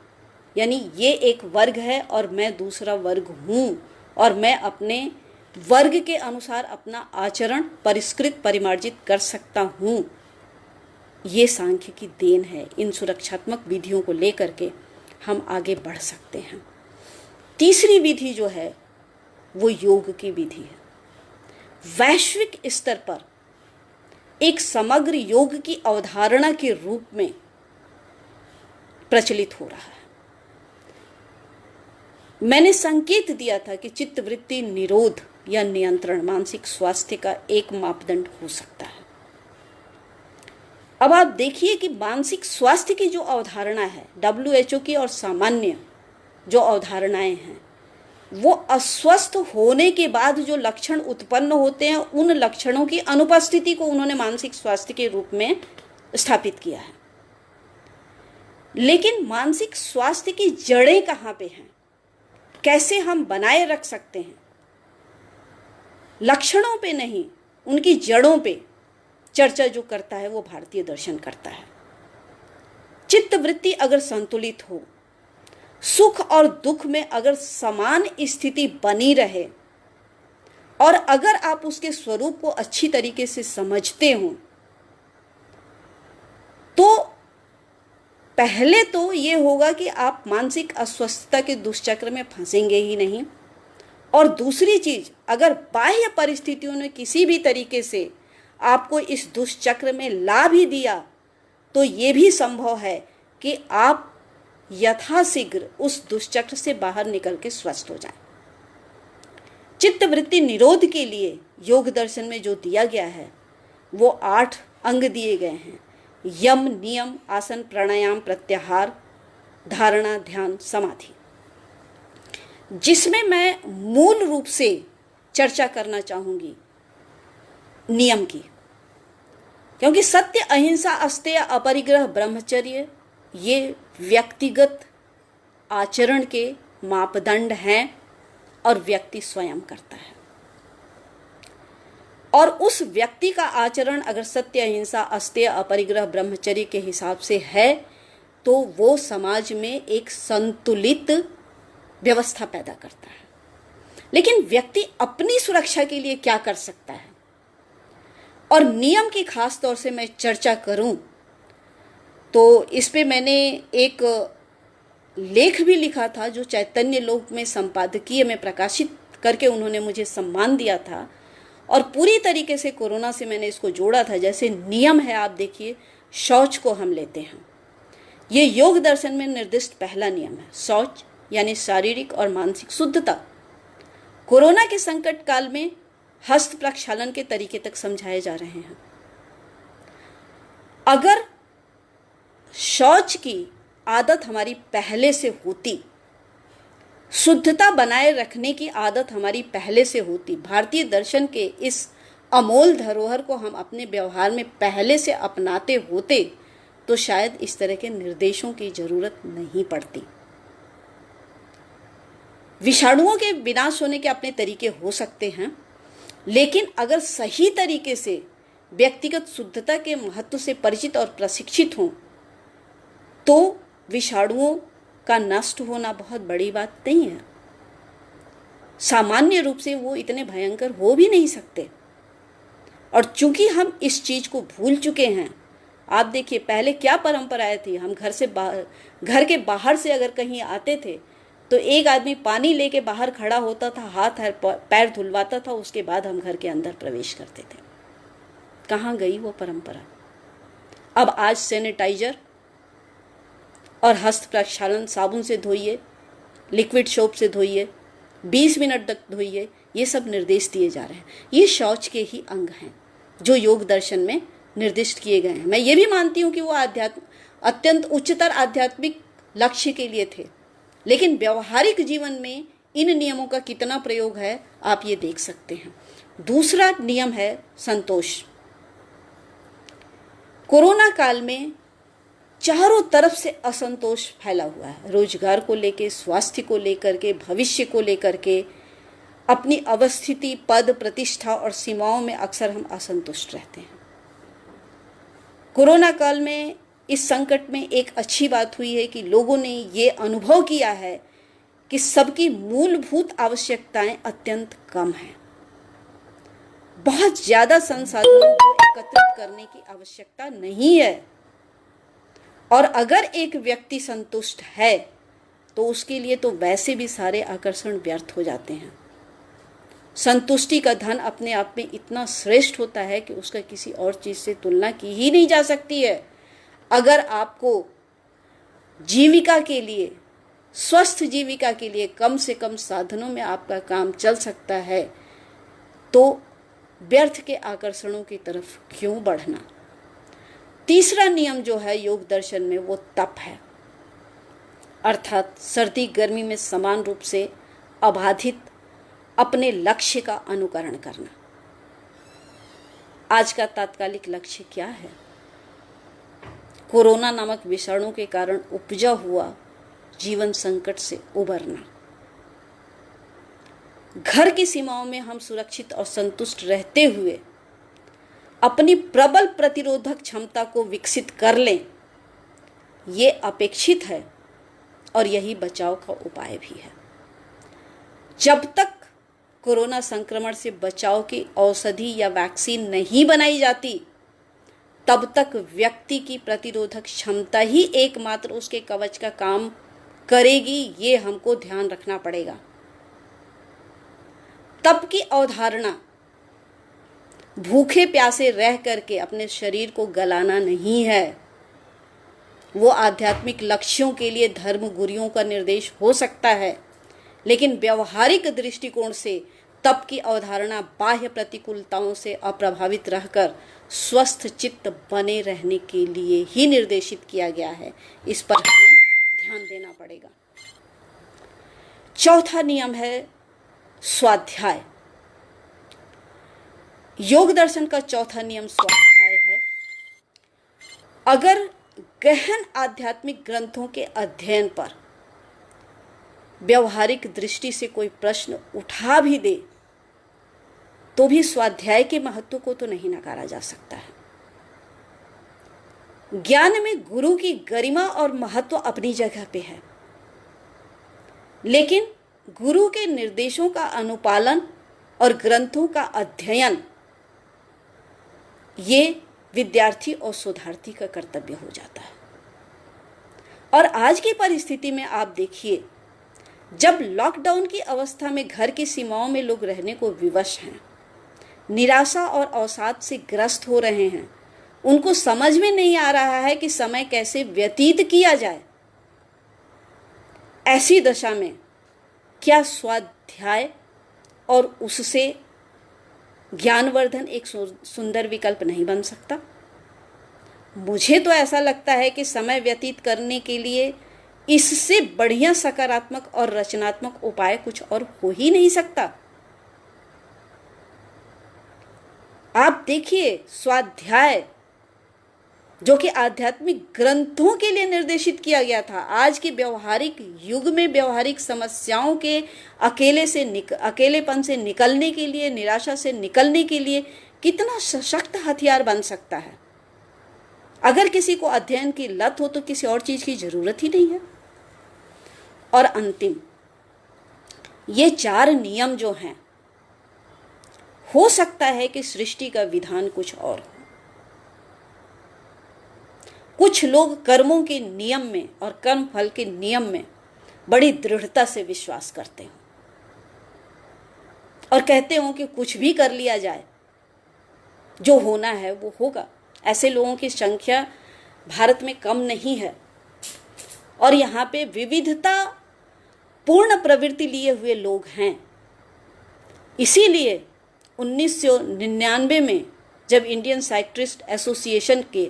यानी ये एक वर्ग है और मैं दूसरा वर्ग हूँ, और मैं अपने वर्ग के अनुसार अपना आचरण परिष्कृत परिमार्जित कर सकता हूँ, ये सांख्य की देन है। इन सुरक्षात्मक विधियों को लेकर के हम आगे बढ़ सकते हैं। तीसरी विधि जो है वो योग की विधि है। वैश्विक स्तर पर एक समग्र योग की अवधारणा के रूप में प्रचलित हो रहा है। मैंने संकेत दिया था कि चित्तवृत्ति निरोध या नियंत्रण मानसिक स्वास्थ्य का एक मापदंड हो सकता है। अब आप देखिए कि मानसिक स्वास्थ्य की जो अवधारणा है WHO की और सामान्य जो अवधारणाएं हैं, वो अस्वस्थ होने के बाद जो लक्षण उत्पन्न होते हैं उन लक्षणों की अनुपस्थिति को उन्होंने मानसिक स्वास्थ्य के रूप में स्थापित किया है। लेकिन मानसिक स्वास्थ्य की जड़ें कहाँ पे हैं, कैसे हम बनाए रख सकते हैं, लक्षणों पे नहीं उनकी जड़ों पे चर्चा जो करता है वो भारतीय दर्शन करता है। चित्तवृत्ति अगर संतुलित हो, सुख और दुख में अगर समान स्थिति बनी रहे और अगर आप उसके स्वरूप को अच्छी तरीके से समझते हो, तो पहले तो ये होगा कि आप मानसिक अस्वस्थता के दुष्चक्र में फंसेंगे ही नहीं। और दूसरी चीज, अगर बाह्य परिस्थितियों ने किसी भी तरीके से आपको इस दुष्चक्र में ला भी दिया तो ये भी संभव है कि आप यथाशीघ्र उस दुष्चक्र से बाहर निकल के स्वस्थ हो जाएं। चित्तवृत्ति निरोध के लिए योग दर्शन में जो दिया गया है वो 8 अंग दिए गए हैं। यम, नियम, आसन, प्राणायाम, प्रत्याहार, धारणा, ध्यान, समाधि, जिसमें मैं मूल रूप से चर्चा करना चाहूंगी नियम की, क्योंकि सत्य, अहिंसा, अस्तेय, अपरिग्रह, ब्रह्मचर्य ये व्यक्तिगत आचरण के मापदंड हैं और व्यक्ति स्वयं करता है। और उस व्यक्ति का आचरण अगर सत्य, अहिंसा, अस्तेय, अपरिग्रह, ब्रह्मचर्य के हिसाब से है तो वो समाज में एक संतुलित व्यवस्था पैदा करता है। लेकिन व्यक्ति अपनी सुरक्षा के लिए क्या कर सकता है, और नियम की खास तौर से मैं चर्चा करूं तो इस पे मैंने एक लेख भी लिखा था जो चैतन्य लोक में संपादकीय में प्रकाशित करके उन्होंने मुझे सम्मान दिया था, और पूरी तरीके से कोरोना से मैंने इसको जोड़ा था। जैसे नियम है, आप देखिए, शौच को हम लेते हैं, ये योग दर्शन में निर्दिष्ट पहला नियम है। शौच यानी शारीरिक और मानसिक शुद्धता। कोरोना के संकट काल में हस्त प्रक्षालन के तरीके तक समझाए जा रहे हैं। अगर शौच की आदत हमारी पहले से होती, शुद्धता बनाए रखने की आदत हमारी पहले से होती, भारतीय दर्शन के इस अमोल धरोहर को हम अपने व्यवहार में पहले से अपनाते होते, तो शायद इस तरह के निर्देशों की जरूरत नहीं पड़ती। विषाणुओं के विनाश होने के अपने तरीके हो सकते हैं, लेकिन अगर सही तरीके से व्यक्तिगत शुद्धता के महत्व से परिचित और प्रशिक्षित हों तो विषाणुओं का नष्ट होना बहुत बड़ी बात नहीं है। सामान्य रूप से वो इतने भयंकर हो भी नहीं सकते। और चूंकि हम इस चीज को भूल चुके हैं, आप देखिए पहले क्या परंपराएं थी। हम घर के बाहर से अगर कहीं आते थे तो एक आदमी पानी लेके बाहर खड़ा होता था, हाथ पैर धुलवाता था, उसके बाद हम घर के अंदर प्रवेश करते थे। कहाँ गई वो परंपरा? अब आज सैनिटाइजर और हस्त प्रक्षालन, साबुन से धोइए, लिक्विड सोप से धोइए, 20 मिनट तक धोइए, ये सब निर्देश दिए जा रहे हैं। ये शौच के ही अंग हैं जो योग दर्शन में निर्दिष्ट किए गए हैं। मैं ये भी मानती हूँ कि वो अत्यंत उच्चतर आध्यात्मिक लक्ष्य के लिए थे, लेकिन व्यवहारिक जीवन में इन नियमों का कितना प्रयोग है आप ये देख सकते हैं। दूसरा नियम है संतोष। कोरोना काल में चारों तरफ से असंतोष फैला हुआ है, रोजगार को लेके, स्वास्थ्य को लेकर के, भविष्य को लेकर के, अपनी अवस्थिति, पद, प्रतिष्ठा और सीमाओं में अक्सर हम असंतुष्ट रहते हैं। कोरोना काल में इस संकट में एक अच्छी बात हुई है कि लोगों ने ये अनुभव किया है कि सबकी मूलभूत आवश्यकताएं अत्यंत कम हैं। बहुत ज्यादा संसाधनों को एकत्रित करने की आवश्यकता नहीं है। और अगर एक व्यक्ति संतुष्ट है तो उसके लिए तो वैसे भी सारे आकर्षण व्यर्थ हो जाते हैं। संतुष्टि का धन अपने आप में इतना श्रेष्ठ होता है कि उसका किसी और चीज से तुलना की ही नहीं जा सकती है। अगर आपको जीविका के लिए, स्वस्थ जीविका के लिए कम से कम साधनों में आपका काम चल सकता है, तो व्यर्थ के आकर्षणों की तरफ क्यों बढ़ना। तीसरा नियम जो है योग दर्शन में, वो तप है, अर्थात सर्दी गर्मी में समान रूप से अबाधित अपने लक्ष्य का अनुकरण करना। आज का तात्कालिक लक्ष्य क्या है? कोरोना नामक विषाणु के कारण उपजा हुआ जीवन संकट से उबरना। घर की सीमाओं में हम सुरक्षित और संतुष्ट रहते हुए अपनी प्रबल प्रतिरोधक क्षमता को विकसित कर लें, ये अपेक्षित है और यही बचाव का उपाय भी है। जब तक कोरोना संक्रमण से बचाव की औषधि या वैक्सीन नहीं बनाई जाती, तब तक व्यक्ति की प्रतिरोधक क्षमता ही एकमात्र उसके कवच का काम करेगी, ये हमको ध्यान रखना पड़ेगा। तप की अवधारणा भूखे प्यासे रह करके अपने शरीर को गलाना नहीं है। वो आध्यात्मिक लक्ष्यों के लिए धर्म गुरुओं का निर्देश हो सकता है, लेकिन व्यवहारिक दृष्टिकोण से तप की अवधारणा बाह्य प्रतिकूलताओं से अप्रभावित रहकर स्वस्थ चित्त बने रहने के लिए ही निर्देशित किया गया है। इस पर हमें ध्यान देना पड़ेगा। चौथा नियम है स्वाध्याय। योग दर्शन का चौथा नियम स्वाध्याय है। अगर गहन आध्यात्मिक ग्रंथों के अध्ययन पर व्यवहारिक दृष्टि से कोई प्रश्न उठा भी दे, तो भी स्वाध्याय के महत्व को तो नहीं नकारा जा सकता है। ज्ञान में गुरु की गरिमा और महत्व अपनी जगह पे है, लेकिन गुरु के निर्देशों का अनुपालन और ग्रंथों का अध्ययन, ये विद्यार्थी और शोधार्थी का कर्तव्य हो जाता है। और आज की परिस्थिति में आप देखिए, जब लॉकडाउन की अवस्था में घर की सीमाओं में लोग रहने को विवश हैं, निराशा और अवसाद से ग्रस्त हो रहे हैं, उनको समझ में नहीं आ रहा है कि समय कैसे व्यतीत किया जाए, ऐसी दशा में क्या स्वाध्याय और उससे ज्ञानवर्धन एक सुंदर विकल्प नहीं बन सकता? मुझे तो ऐसा लगता है कि समय व्यतीत करने के लिए इससे बढ़िया सकारात्मक और रचनात्मक उपाय कुछ और हो ही नहीं सकता। आप देखिए, स्वाध्याय जो कि आध्यात्मिक ग्रंथों के लिए निर्देशित किया गया था, आज के व्यवहारिक युग में व्यवहारिक समस्याओं के अकेलेपन से निकलने के लिए, निराशा से निकलने के लिए कितना सशक्त हथियार बन सकता है। अगर किसी को अध्ययन की लत हो तो किसी और चीज की जरूरत ही नहीं है। और अंतिम, ये 4 नियम जो हैं, हो सकता है कि सृष्टि का विधान कुछ और हो। कुछ लोग कर्मों के नियम में और कर्म फल के नियम में बड़ी दृढ़ता से विश्वास करते हैं और कहते हो कि कुछ भी कर लिया जाए, जो होना है वो होगा। ऐसे लोगों की संख्या भारत में कम नहीं है और यहाँ पे विविधता पूर्ण प्रवृत्ति लिए हुए लोग हैं। इसीलिए 1999 में जब इंडियन साइक्लिस्ट एसोसिएशन के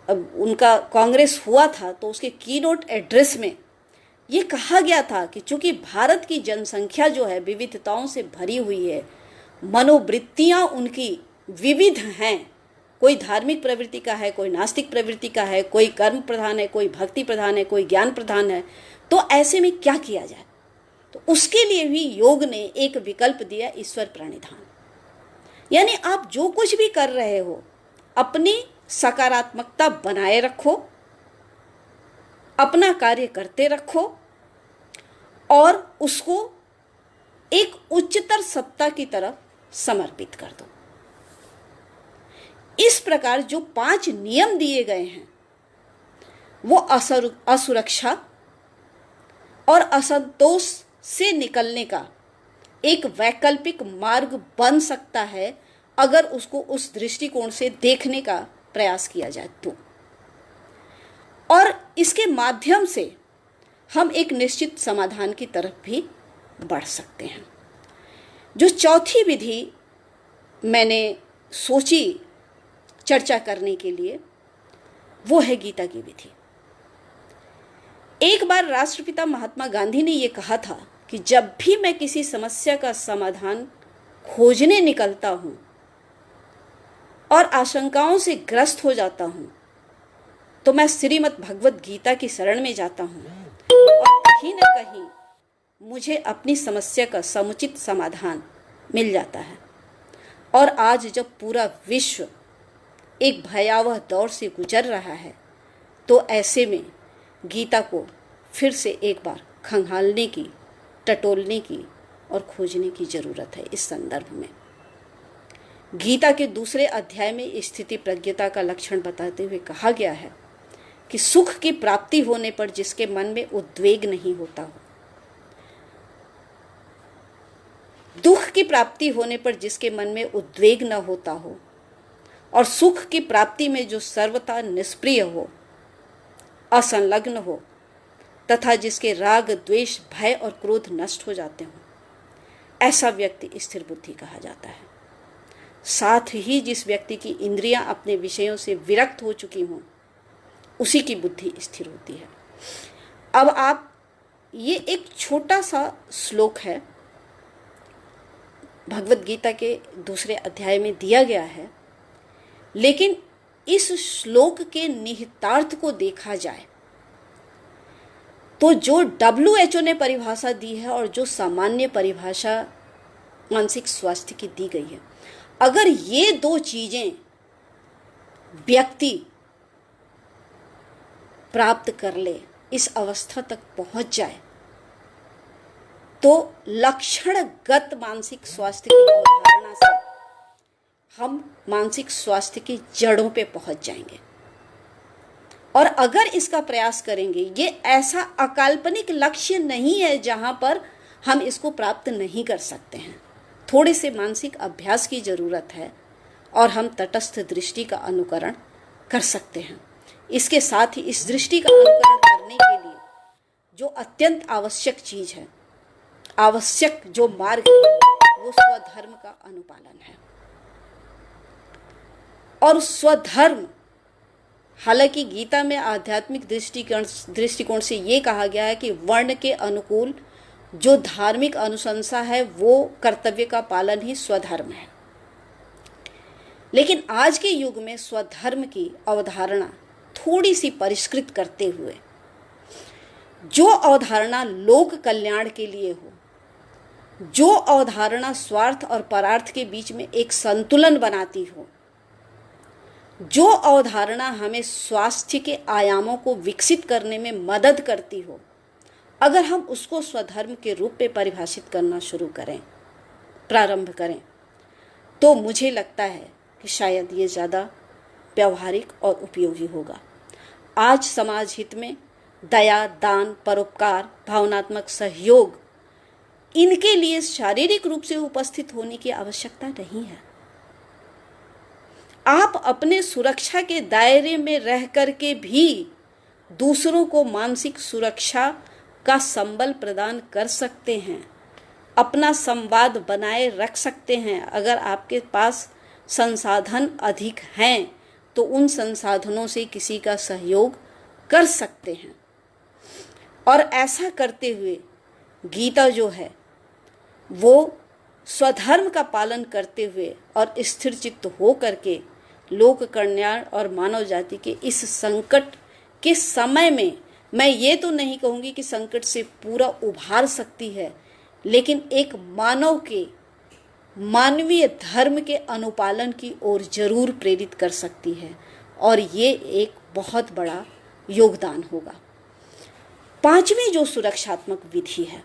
उनका कांग्रेस हुआ था, तो उसके कीनोट एड्रेस में ये कहा गया था कि चूंकि भारत की जनसंख्या जो है विविधताओं से भरी हुई है, मनोवृत्तियां उनकी विविध हैं, कोई धार्मिक प्रवृत्ति का है, कोई नास्तिक प्रवृत्ति का है, कोई कर्म प्रधान है, कोई भक्ति प्रधान है, कोई ज्ञान प्रधान है, तो ऐसे में क्या किया जाए? तो उसके लिए भी योग ने एक विकल्प दिया, ईश्वर प्रणिधान। यानी आप जो कुछ भी कर रहे हो, अपनी सकारात्मकता बनाए रखो, अपना कार्य करते रखो और उसको एक उच्चतर सत्ता की तरफ समर्पित कर दो। इस प्रकार जो 5 नियम दिए गए हैं, वो असुरक्षा, और असंतोष से निकलने का एक वैकल्पिक मार्ग बन सकता है अगर उसको उस दृष्टिकोण से देखने का प्रयास किया जाए तो। और इसके माध्यम से हम एक निश्चित समाधान की तरफ भी बढ़ सकते हैं। जो चौथी विधि मैंने सोची चर्चा करने के लिए वो है गीता की विधि। एक बार राष्ट्रपिता महात्मा गांधी ने यह कहा था कि जब भी मैं किसी समस्या का समाधान खोजने निकलता हूं और आशंकाओं से ग्रस्त हो जाता हूं तो मैं श्रीमद् भगवत गीता की शरण में जाता हूं और कहीं न कहीं मुझे अपनी समस्या का समुचित समाधान मिल जाता है। और आज जब पूरा विश्व एक भयावह दौर से गुजर रहा है तो ऐसे में गीता को फिर से एक बार खंगालने की, टटोलने की और खोजने की जरूरत है। इस संदर्भ में गीता के दूसरे अध्याय में स्थिति प्रज्ञता का लक्षण बताते हुए कहा गया है कि सुख की प्राप्ति होने पर जिसके मन में उद्वेग नहीं होता हो, दुख की प्राप्ति होने पर जिसके मन में उद्वेग न होता हो और सुख की प्राप्ति में जो सर्वथा निष्प्रिय हो, असंलग्न हो तथा जिसके राग, द्वेष, भय और क्रोध नष्ट हो जाते हों, ऐसा व्यक्ति स्थिर बुद्धि कहा जाता है। साथ ही जिस व्यक्ति की इंद्रियां अपने विषयों से विरक्त हो चुकी हों उसी की बुद्धि स्थिर होती है। अब आप ये एक छोटा सा श्लोक है, भगवत गीता के दूसरे अध्याय में दिया गया है, लेकिन इस श्लोक के निहितार्थ को देखा जाए तो जो WHO ने परिभाषा दी है और जो सामान्य परिभाषा मानसिक स्वास्थ्य की दी गई है, अगर ये दो चीजें व्यक्ति प्राप्त कर ले, इस अवस्था तक पहुंच जाए, तो लक्षणगत मानसिक स्वास्थ्य की अवधारणा से हम मानसिक स्वास्थ्य की जड़ों पे पहुंच जाएंगे। और अगर इसका प्रयास करेंगे, ये ऐसा अकाल्पनिक लक्ष्य नहीं है जहां पर हम इसको प्राप्त नहीं कर सकते हैं। थोड़े से मानसिक अभ्यास की जरूरत है और हम तटस्थ दृष्टि का अनुकरण कर सकते हैं। इसके साथ ही इस दृष्टि का अनुकरण करने के लिए जो अत्यंत आवश्यक चीज है, आवश्यक जो मार्ग है, वो स्वधर्म का अनुपालन है। और स्वधर्म, हालांकि गीता में आध्यात्मिक दृष्टिकोण से ये कहा गया है कि वर्ण के अनुकूल जो धार्मिक अनुशंसा है वो कर्तव्य का पालन ही स्वधर्म है, लेकिन आज के युग में स्वधर्म की अवधारणा थोड़ी सी परिष्कृत करते हुए जो अवधारणा लोक कल्याण के लिए हो, जो अवधारणा स्वार्थ और परार्थ के बीच में एक संतुलन बनाती हो, जो अवधारणा हमें स्वास्थ्य के आयामों को विकसित करने में मदद करती हो, अगर हम उसको स्वधर्म के रूप में परिभाषित करना शुरू करें, प्रारंभ करें, तो मुझे लगता है कि शायद ये ज़्यादा व्यवहारिक और उपयोगी होगा। आज समाज हित में दया, दान, परोपकार, भावनात्मक सहयोग, इनके लिए शारीरिक रूप से उपस्थित होने की आवश्यकता नहीं है। आप अपने सुरक्षा के दायरे में रह करके भी दूसरों को मानसिक सुरक्षा का संबल प्रदान कर सकते हैं, अपना संवाद बनाए रख सकते हैं। अगर आपके पास संसाधन अधिक हैं तो उन संसाधनों से किसी का सहयोग कर सकते हैं। और ऐसा करते हुए गीता जो है वो स्वधर्म का पालन करते हुए और स्थिर चित्त हो करके लोक कल्याण और मानव जाति के इस संकट के समय में, मैं ये तो नहीं कहूँगी कि संकट से पूरा उभार सकती है, लेकिन एक मानव के मानवीय धर्म के अनुपालन की ओर जरूर प्रेरित कर सकती है और ये एक बहुत बड़ा योगदान होगा। पांचवी जो सुरक्षात्मक विधि है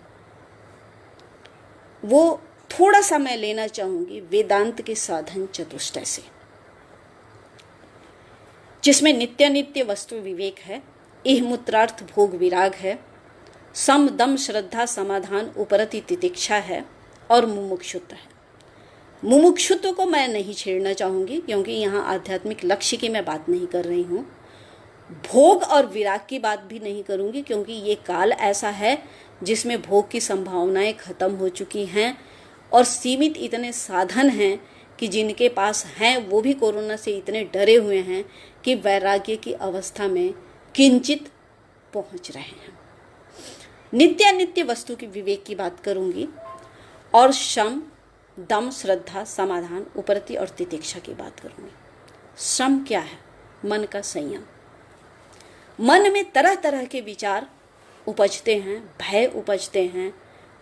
वो थोड़ा सा मैं लेना चाहूंगी वेदांत के साधन चतुष्टय से, जिसमें नित्य नित्य वस्तु विवेक है, इह मूत्रार्थ भोग विराग है, सम दम श्रद्धा समाधान उपरति तितिक्षा है और मुमुक्षुत्व है। मुमुक्षुत्व को मैं नहीं छेड़ना चाहूंगी क्योंकि यहाँ आध्यात्मिक लक्ष्य की मैं बात नहीं कर रही हूँ। भोग और विराग की बात भी नहीं करूंगी क्योंकि ये काल ऐसा है जिसमें भोग की संभावनाएं खत्म हो चुकी हैं और सीमित इतने साधन हैं कि जिनके पास हैं वो भी कोरोना से इतने डरे हुए हैं कि वैराग्य की अवस्था में किंचित पहुंच रहे हैं। नित्यानित्य वस्तु की विवेक की बात करूंगी और शम दम श्रद्धा समाधान उपरति और तितिक्षा की बात करूंगी। श्रम क्या है? मन का संयम। मन में तरह तरह के विचार उपजते हैं, भय उपजते हैं,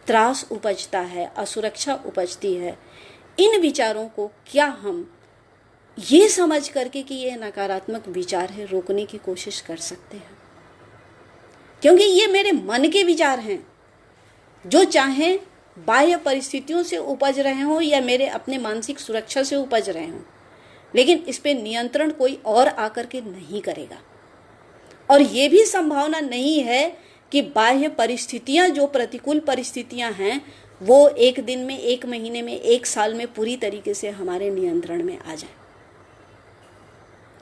त्रास उपजता है, असुरक्षा उपजती है। इन विचारों को क्या हम ये समझ करके कि ये नकारात्मक विचार है रोकने की कोशिश कर सकते हैं? क्योंकि ये मेरे मन के विचार हैं जो चाहे बाह्य परिस्थितियों से उपज रहे हों या मेरे अपने मानसिक सुरक्षा से उपज रहे हों, लेकिन इस पे नियंत्रण कोई और आकर के नहीं करेगा। और ये भी संभावना नहीं है कि बाह्य परिस्थितियां जो प्रतिकूल परिस्थितियां हैं वो एक दिन में, एक महीने में, एक साल में पूरी तरीके से हमारे नियंत्रण में आ जाए।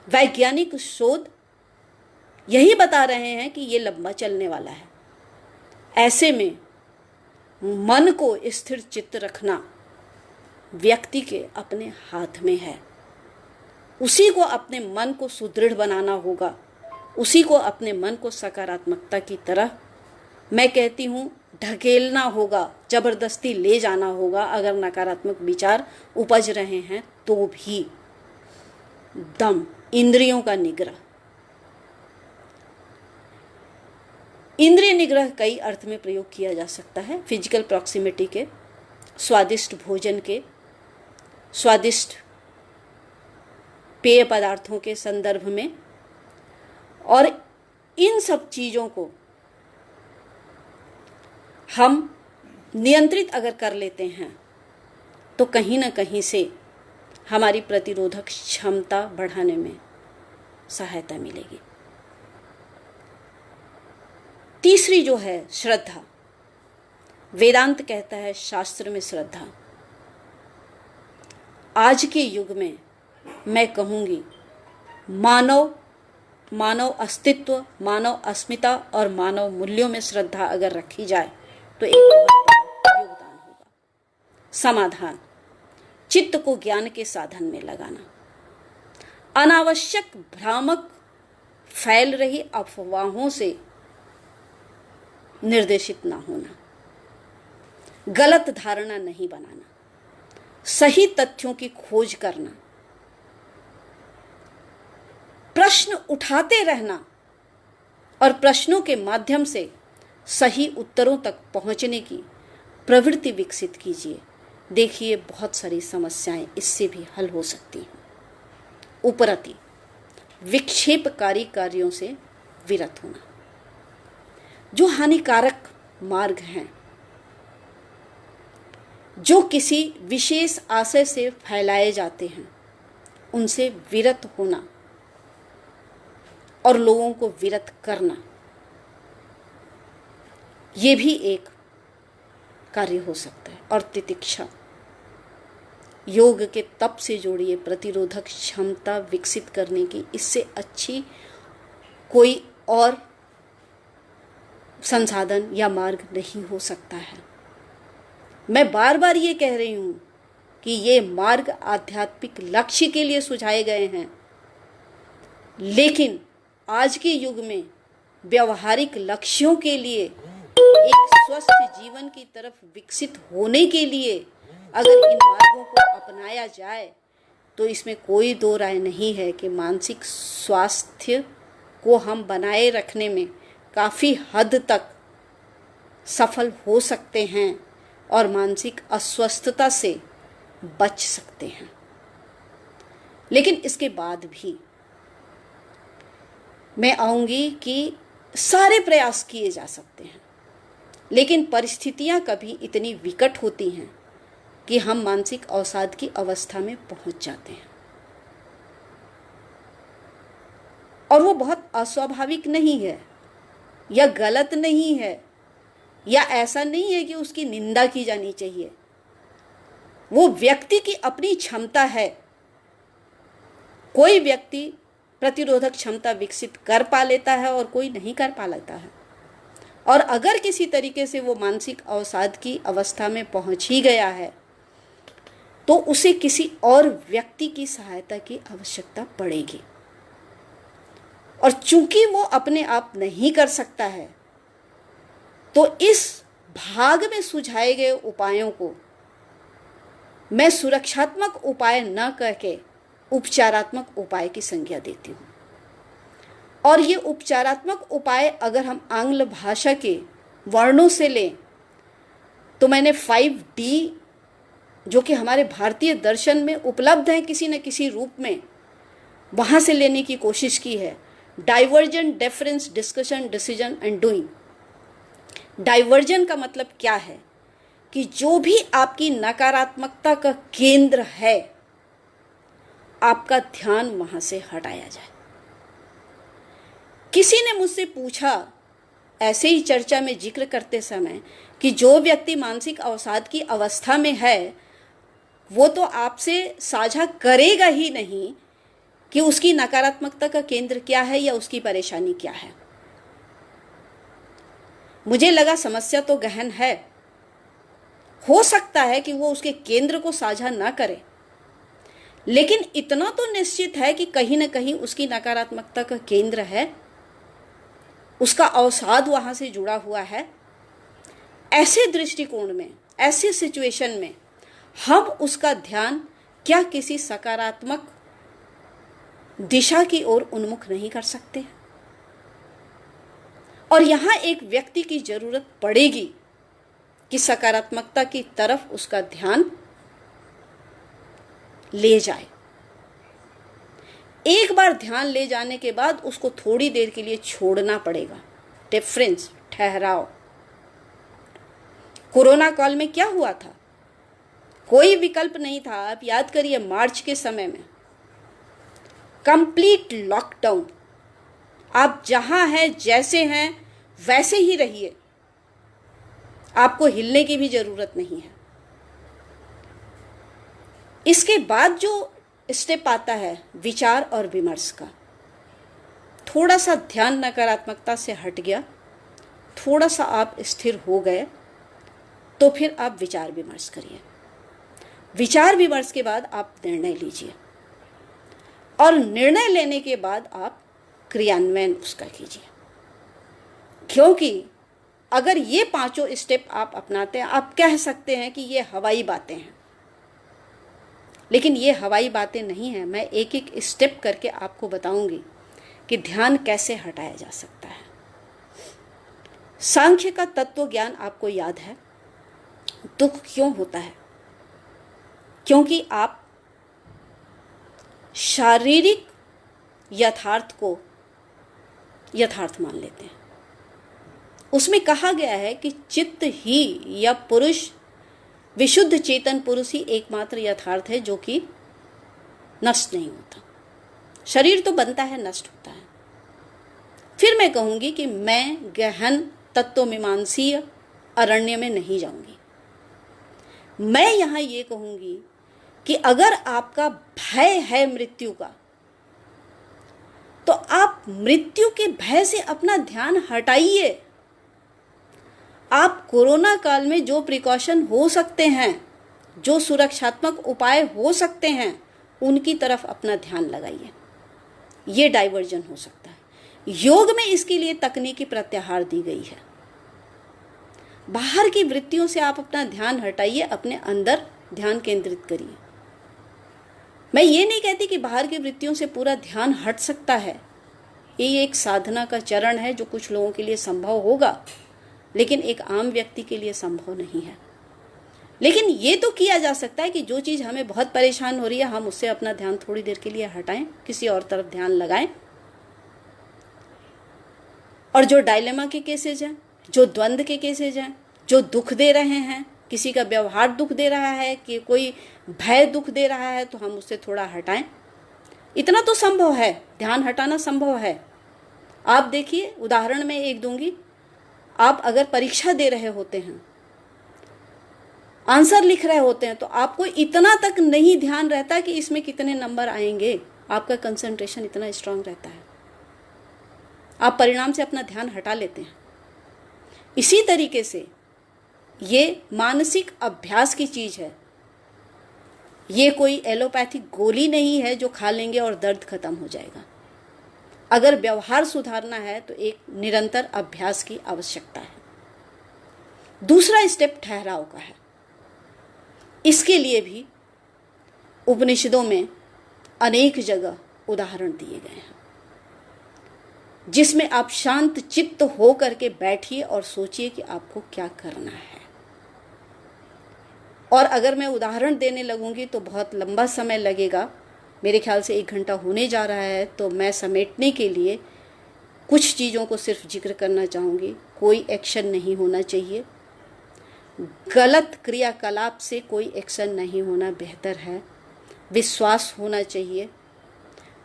वैज्ञानिक शोध यही बता रहे हैं कि ये लंबा चलने वाला है। ऐसे में मन को स्थिर चित्त रखना व्यक्ति के अपने हाथ में है। उसी को अपने मन को सुदृढ़ बनाना होगा, उसी को अपने मन को सकारात्मकता की तरह, मैं कहती हूँ, ढकेलना होगा, जबरदस्ती ले जाना होगा। अगर नकारात्मक विचार उपज रहे हैं तो भी दम, इंद्रियों का निग्रह। इंद्रिय निग्रह कई अर्थ में प्रयोग किया जा सकता है। फिजिकल प्रॉक्सिमिटी के, स्वादिष्ट भोजन के, स्वादिष्ट पेय पदार्थों के संदर्भ में, और इन सब चीज़ों को हम नियंत्रित अगर कर लेते हैं तो कहीं ना कहीं से हमारी प्रतिरोधक क्षमता बढ़ाने में सहायता मिलेगी। तीसरी जो है श्रद्धा, वेदांत कहता है शास्त्र में श्रद्धा। आज के युग में मैं कहूँगी मानव अस्तित्व, मानव अस्मिता और मानव मूल्यों में श्रद्धा अगर रखी जाए तो एक बहुत बड़ा योगदान होगा। समाधान, चित्त को ज्ञान के साधन में लगाना, अनावश्यक भ्रामक फैल रही अफवाहों से निर्देशित ना होना, गलत धारणा नहीं बनाना, सही तथ्यों की खोज करना, प्रश्न उठाते रहना और प्रश्नों के माध्यम से सही उत्तरों तक पहुंचने की प्रवृत्ति विकसित कीजिए। देखिए बहुत सारी समस्याएं इससे भी हल हो सकती हैं। उपरति, विक्षेपकारी कार्यों से विरत होना। जो हानिकारक मार्ग हैं, जो किसी विशेष आशय से फैलाए जाते हैं, उनसे विरत होना और लोगों को विरत करना, ये भी एक कार्य हो सकता है। और तितिक्षा, योग के तप से जोड़िए, प्रतिरोधक क्षमता विकसित करने की। इससे अच्छी कोई और संसाधन या मार्ग नहीं हो सकता है। मैं बार बार ये कह रही हूँ कि ये मार्ग आध्यात्मिक लक्ष्य के लिए सुझाए गए हैं, लेकिन आज के युग में व्यवहारिक लक्ष्यों के लिए, एक स्वस्थ जीवन की तरफ विकसित होने के लिए अगर इन मार्गों को अपनाया जाए तो इसमें कोई दो राय नहीं है कि मानसिक स्वास्थ्य को हम बनाए रखने में काफ़ी हद तक सफल हो सकते हैं और मानसिक अस्वस्थता से बच सकते हैं। लेकिन इसके बाद भी मैं आऊँगी कि सारे प्रयास किए जा सकते हैं, लेकिन परिस्थितियां कभी इतनी विकट होती हैं कि हम मानसिक अवसाद की अवस्था में पहुंच जाते हैं। और वो बहुत अस्वाभाविक नहीं है या गलत नहीं है या ऐसा नहीं है कि उसकी निंदा की जानी चाहिए। वो व्यक्ति की अपनी क्षमता है। कोई व्यक्ति प्रतिरोधक क्षमता विकसित कर पा लेता है और कोई नहीं कर पा लेता है। और अगर किसी तरीके से वो मानसिक अवसाद की अवस्था में पहुंच ही गया है तो उसे किसी और व्यक्ति की सहायता की आवश्यकता पड़ेगी। और चूंकि वो अपने आप नहीं कर सकता है तो इस भाग में सुझाए गए उपायों को मैं सुरक्षात्मक उपाय न करके उपचारात्मक उपाय की संज्ञा देती हूँ। और ये उपचारात्मक उपाय अगर हम आंग्ल भाषा के वर्णों से लें तो मैंने 5D जो कि हमारे भारतीय दर्शन में उपलब्ध है किसी न किसी रूप में, वहाँ से लेने की कोशिश की है। Diversion, deference, discussion, decision and doing. Diversion का मतलब क्या है कि जो भी आपकी नकारात्मकता का केंद्र है आपका ध्यान वहां से हटाया जाए। किसी ने मुझसे पूछा ऐसे ही चर्चा में जिक्र करते समय कि जो व्यक्ति मानसिक अवसाद की अवस्था में है वो तो आपसे साझा करेगा ही नहीं कि उसकी नकारात्मकता का केंद्र क्या है या उसकी परेशानी क्या है। मुझे लगा समस्या तो गहन है, हो सकता है कि वो उसके केंद्र को साझा ना करे, लेकिन इतना तो निश्चित है कि कहीं ना कहीं उसकी नकारात्मकता का केंद्र है, उसका अवसाद वहां से जुड़ा हुआ है। ऐसे दृष्टिकोण में, ऐसी सिचुएशन में हम उसका ध्यान क्या किसी सकारात्मक दिशा की ओर उन्मुख नहीं कर सकते? और यहां एक व्यक्ति की जरूरत पड़ेगी कि सकारात्मकता की तरफ उसका ध्यान ले जाए। एक बार ध्यान ले जाने के बाद उसको थोड़ी देर के लिए छोड़ना पड़ेगा। डिफरेंस, ठहराव। कोरोना काल में क्या हुआ था? कोई विकल्प नहीं था। आप याद करिए, मार्च के समय में कंप्लीट लॉकडाउन। आप जहां हैं, जैसे हैं वैसे ही रहिए, आपको हिलने की भी जरूरत नहीं है। इसके बाद जो स्टेप आता है विचार और विमर्श का, थोड़ा सा ध्यान नकारात्मकता से हट गया, थोड़ा सा आप स्थिर हो गए, तो फिर आप विचार विमर्श करिए। विचार विमर्श के बाद आप निर्णय लीजिए और निर्णय लेने के बाद आप क्रियान्वयन उसका कीजिए। क्योंकि अगर ये पांचों स्टेप आप अपनाते हैं, आप कह सकते हैं कि ये हवाई बातें हैं, लेकिन ये हवाई बातें नहीं हैं। मैं एक एक स्टेप करके आपको बताऊंगी कि ध्यान कैसे हटाया जा सकता है। सांख्य का तत्व ज्ञान आपको याद है। दुख क्यों होता है? क्योंकि आप शारीरिक यथार्थ को यथार्थ मान लेते हैं। उसमें कहा गया है कि चित्त ही या पुरुष, विशुद्ध चेतन पुरुष ही एकमात्र यथार्थ है जो कि नष्ट नहीं होता। शरीर तो बनता है, नष्ट होता है। फिर मैं कहूंगी कि मैं गहन तत्वमीमांसीय अरण्य में नहीं जाऊंगी। मैं यहां ये कहूंगी कि अगर आपका भय है मृत्यु का, तो आप मृत्यु के भय से अपना ध्यान हटाइए। आप कोरोना काल में जो प्रिकॉशन हो सकते हैं, जो सुरक्षात्मक उपाय हो सकते हैं, उनकी तरफ अपना ध्यान लगाइए। ये डाइवर्जन हो सकता है। योग में इसके लिए तकनीकी प्रत्याहार दी गई है। बाहर की वृत्तियों से आप अपना ध्यान हटाइए, अपने अंदर ध्यान केंद्रित करिए। मैं ये नहीं कहती कि बाहर की वृत्तियों से पूरा ध्यान हट सकता है। ये एक साधना का चरण है जो कुछ लोगों के लिए संभव होगा, लेकिन एक आम व्यक्ति के लिए संभव नहीं है। लेकिन ये तो किया जा सकता है कि जो चीज़ हमें बहुत परेशान हो रही है, हम उससे अपना ध्यान थोड़ी देर के लिए हटाएं, किसी और तरफ ध्यान लगाएं। और जो डायलेमा के केसेज हैं, जो द्वंद्व के केसेज हैं, जो दुख दे रहे हैं, किसी का व्यवहार दुख दे रहा है, कि कोई भय दुख दे रहा है, तो हम उससे थोड़ा हटाएं। इतना तो संभव है, ध्यान हटाना संभव है। आप देखिए, उदाहरण में एक दूंगी, आप अगर परीक्षा दे रहे होते हैं, आंसर लिख रहे होते हैं, तो आपको इतना तक नहीं ध्यान रहता कि इसमें कितने नंबर आएंगे। आपका कंसंट्रेशन इतना स्ट्रांग रहता है, आप परिणाम से अपना ध्यान हटा लेते हैं। इसी तरीके से ये मानसिक अभ्यास की चीज है। ये कोई एलोपैथिक गोली नहीं है जो खा लेंगे और दर्द खत्म हो जाएगा। अगर व्यवहार सुधारना है तो एक निरंतर अभ्यास की आवश्यकता है। दूसरा स्टेप ठहराव का है। इसके लिए भी उपनिषदों में अनेक जगह उदाहरण दिए गए हैं, जिसमें आप शांत चित्त हो करके बैठिए और सोचिए कि आपको क्या करना है। और अगर मैं उदाहरण देने लगूंगी तो बहुत लंबा समय लगेगा, मेरे ख्याल से 1 घंटा होने जा रहा है। तो मैं समेटने के लिए कुछ चीज़ों को सिर्फ जिक्र करना चाहूँगी। कोई एक्शन नहीं होना चाहिए, गलत क्रियाकलाप से कोई एक्शन नहीं होना बेहतर है। विश्वास होना चाहिए।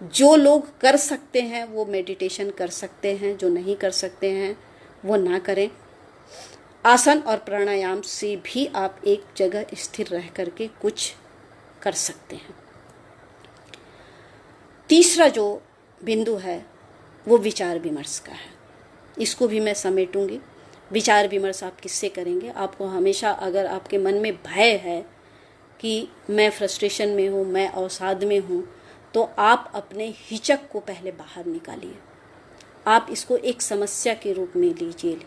जो लोग कर सकते हैं वो मेडिटेशन कर सकते हैं, जो नहीं कर सकते हैं वो ना करें। आसन और प्राणायाम से भी आप एक जगह स्थिर रह करके कुछ कर सकते हैं। तीसरा जो बिंदु है वो विचार विमर्श का है। इसको भी मैं समेटूंगी। विचार विमर्श आप किससे करेंगे? आपको हमेशा, अगर आपके मन में भय है कि मैं फ्रस्ट्रेशन में हूँ, मैं अवसाद में हूँ, तो आप अपने हिचक को पहले बाहर निकालिए। आप इसको एक समस्या के रूप में लीजिए।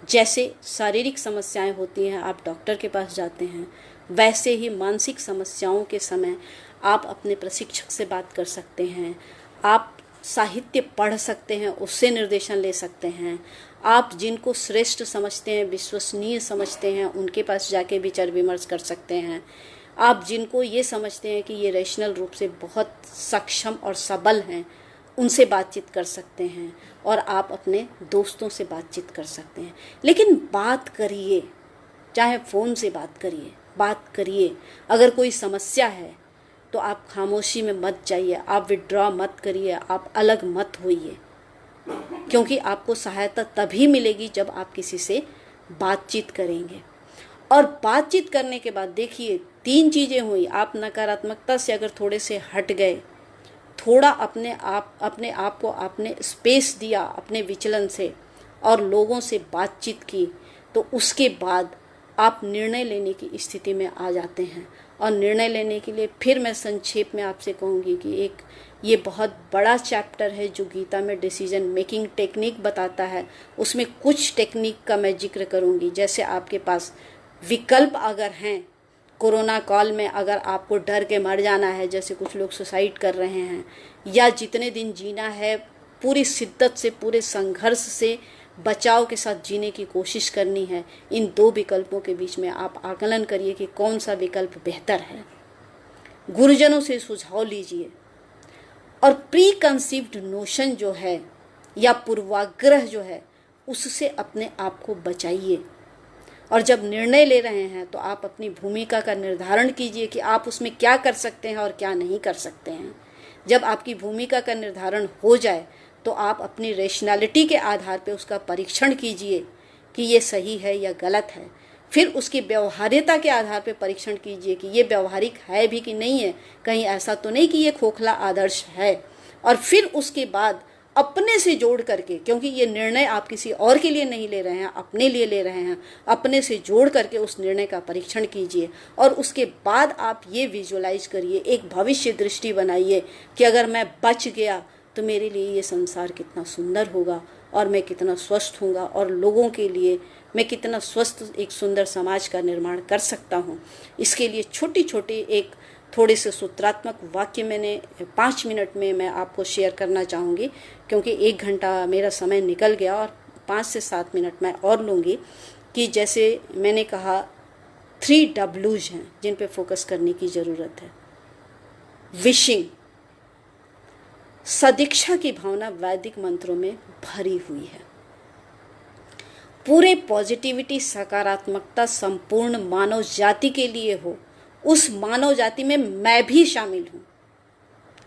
जैसे शारीरिक समस्याएं होती हैं, आप डॉक्टर के पास जाते हैं, वैसे ही मानसिक समस्याओं के समय आप अपने प्रशिक्षक से बात कर सकते हैं। आप साहित्य पढ़ सकते हैं, उससे निर्देशन ले सकते हैं। आप जिनको श्रेष्ठ समझते हैं, विश्वसनीय समझते हैं, उनके पास जाके विचार विमर्श कर सकते हैं। आप जिनको ये समझते हैं कि ये रैशनल रूप से बहुत सक्षम और सबल हैं, उनसे बातचीत कर सकते हैं। और आप अपने दोस्तों से बातचीत कर सकते हैं। लेकिन बात करिए, चाहे फ़ोन से बात करिए। अगर कोई समस्या है तो आप खामोशी में मत जाइए, आप विड्रॉ मत करिए, आप अलग मत होइए, क्योंकि आपको सहायता तभी मिलेगी जब आप किसी से बातचीत करेंगे। और बातचीत करने के बाद देखिए 3 चीज़ें हुई। आप नकारात्मकता से अगर थोड़े से हट गए, थोड़ा अपने आप को आपने स्पेस दिया अपने विचलन से और लोगों से बातचीत की, तो उसके बाद आप निर्णय लेने की स्थिति में आ जाते हैं। और निर्णय लेने के लिए फिर मैं संक्षेप में आपसे कहूँगी कि ये बहुत बड़ा चैप्टर है जो गीता में डिसीजन मेकिंग टेक्निक बताता है। उसमें कुछ टेक्निक का मैं जिक्र करूँगी। जैसे आपके पास विकल्प अगर हैं, कोरोना काल में अगर आपको डर के मर जाना है, जैसे कुछ लोग सुसाइड कर रहे हैं, या जितने दिन जीना है पूरी शिद्दत से, पूरे संघर्ष से, बचाव के साथ जीने की कोशिश करनी है, इन 2 विकल्पों के बीच में आप आकलन करिए कि कौन सा विकल्प बेहतर है। गुरुजनों से सुझाव लीजिए। और प्री कंसीव्ड नोशन जो है या पूर्वाग्रह जो है, उससे अपने आप को बचाइए। और जब निर्णय ले रहे हैं तो आप अपनी भूमिका का निर्धारण कीजिए कि आप उसमें क्या कर सकते हैं और क्या नहीं कर सकते हैं। जब आपकी भूमिका का निर्धारण हो जाए तो आप अपनी रैशनैलिटी के आधार पर उसका परीक्षण कीजिए कि ये सही है या गलत है। फिर उसकी व्यवहार्यता के आधार पर परीक्षण कीजिए कि ये व्यवहारिक है भी कि नहीं है, कहीं ऐसा तो नहीं कि ये खोखला आदर्श है। और फिर उसके बाद अपने से जोड़ करके, क्योंकि ये निर्णय आप किसी और के लिए नहीं ले रहे हैं, अपने लिए ले रहे हैं, अपने से जोड़ करके उस निर्णय का परीक्षण कीजिए। और उसके बाद आप ये विजुअलाइज करिए, एक भविष्य दृष्टि बनाइए कि अगर मैं बच गया तो मेरे लिए ये संसार कितना सुंदर होगा और मैं कितना स्वस्थ होऊंगा और लोगों के लिए मैं कितना स्वस्थ एक सुंदर समाज का निर्माण कर सकता हूँ। इसके लिए छोटी छोटी एक थोड़े से सूत्रात्मक वाक्य मैंने 5 मिनट में मैं आपको शेयर करना चाहूँगी, क्योंकि 1 घंटा मेरा समय निकल गया और 5 से 7 मिनट मैं और लूँगी। कि जैसे मैंने कहा 3 W's हैं जिन पे फोकस करने की ज़रूरत है। विशिंग, सदिच्छा की भावना वैदिक मंत्रों में भरी हुई है। पूरे पॉजिटिविटी, सकारात्मकता संपूर्ण मानव जाति के लिए हो, उस मानव जाति में मैं भी शामिल हूँ।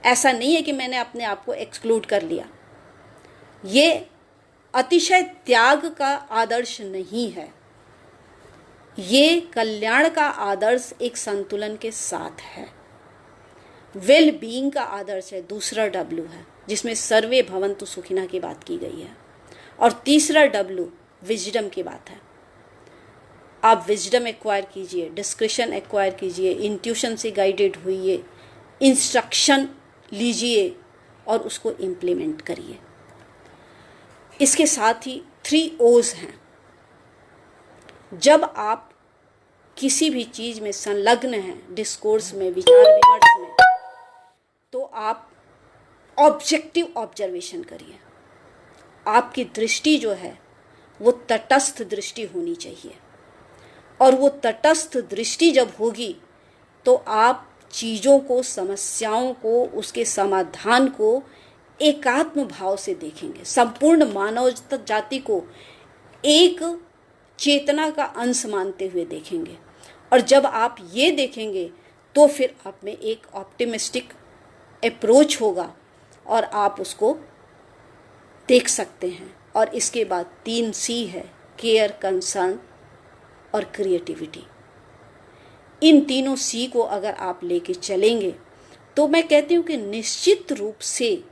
ऐसा नहीं है कि मैंने अपने आप को एक्सक्लूड कर लिया। ये अतिशय त्याग का आदर्श नहीं है, ये कल्याण का आदर्श एक संतुलन के साथ है। वेल बीइंग का आदर्श है, दूसरा डब्ल्यू है, जिसमें सर्वे भवन्तु सुखिनः की बात की गई है। और तीसरा डब्ल्यू विजडम की बात है। आप विजडम एक्वायर कीजिए, डिस्क्रिशन एक्वायर कीजिए, इंट्यूशन से गाइडेड होइए, इंस्ट्रक्शन लीजिए और उसको इम्प्लीमेंट करिए। इसके साथ ही 3 ओज हैं। जब आप किसी भी चीज़ में संलग्न हैं, डिस्कोर्स में, विचार विमर्श में, तो आप ऑब्जेक्टिव ऑब्जर्वेशन करिए। आपकी दृष्टि जो है वो तटस्थ दृष्टि होनी चाहिए, और वो तटस्थ दृष्टि जब होगी तो आप चीज़ों को, समस्याओं को, उसके समाधान को एकात्म भाव से देखेंगे। संपूर्ण मानव जाति को एक चेतना का अंश मानते हुए देखेंगे। और जब आप ये देखेंगे तो फिर आप में एक ऑप्टिमिस्टिक अप्रोच होगा और आप उसको देख सकते हैं। और इसके बाद 3 सी है, केयर, कंसर्न और क्रिएटिविटी। इन तीनों सी को अगर आप लेके चलेंगे तो मैं कहती हूँ कि निश्चित रूप से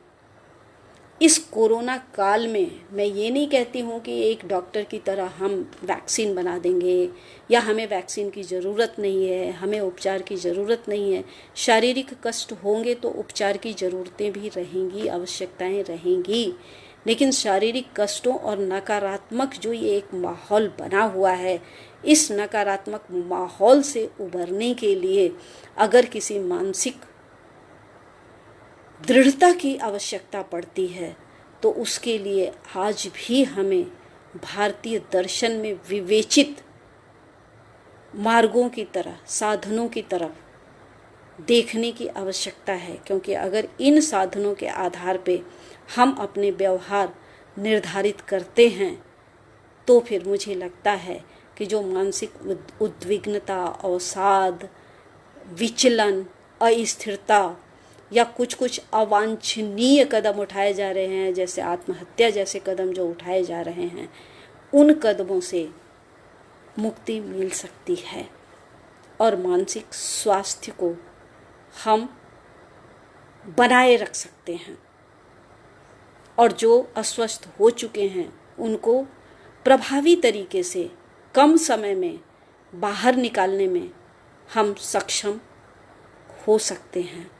इस कोरोना काल में, मैं ये नहीं कहती हूँ कि एक डॉक्टर की तरह हम वैक्सीन बना देंगे या हमें वैक्सीन की ज़रूरत नहीं है, हमें उपचार की ज़रूरत नहीं है। शारीरिक कष्ट होंगे तो उपचार की ज़रूरतें भी रहेंगी, आवश्यकताएं रहेंगी, लेकिन शारीरिक कष्टों और नकारात्मक जो ये एक माहौल बना हुआ है, इस नकारात्मक माहौल से उबरने के लिए अगर किसी मानसिक दृढ़ता की आवश्यकता पड़ती है तो उसके लिए आज भी हमें भारतीय दर्शन में विवेचित मार्गों की तरह, साधनों की तरफ देखने की आवश्यकता है। क्योंकि अगर इन साधनों के आधार पे हम अपने व्यवहार निर्धारित करते हैं तो फिर मुझे लगता है कि जो मानसिक उद्विग्नता, अवसाद, विचलन, अस्थिरता या कुछ अवांछनीय कदम उठाए जा रहे हैं, जैसे आत्महत्या जैसे कदम जो उठाए जा रहे हैं, उन कदमों से मुक्ति मिल सकती है और मानसिक स्वास्थ्य को हम बनाए रख सकते हैं। और जो अस्वस्थ हो चुके हैं उनको प्रभावी तरीके से कम समय में बाहर निकालने में हम सक्षम हो सकते हैं।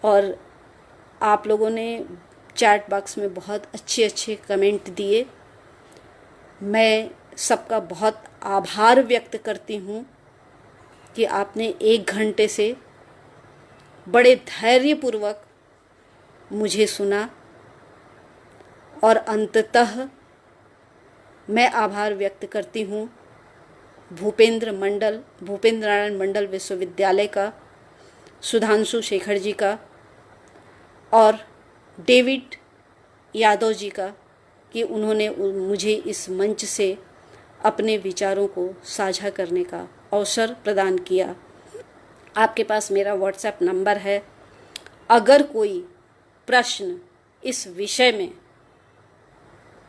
और आप लोगों ने चैट बॉक्स में बहुत अच्छे कमेंट दिए। मैं सबका बहुत आभार व्यक्त करती हूँ कि आपने 1 घंटे से बड़े धैर्यपूर्वक मुझे सुना। और अंततः मैं आभार व्यक्त करती हूँ भूपेंद्र नारायण मंडल विश्वविद्यालय का, सुधांशु शेखर जी का और डेविड यादव जी का, कि उन्होंने मुझे इस मंच से अपने विचारों को साझा करने का अवसर प्रदान किया। आपके पास मेरा व्हाट्सएप नंबर है। अगर कोई प्रश्न इस विषय में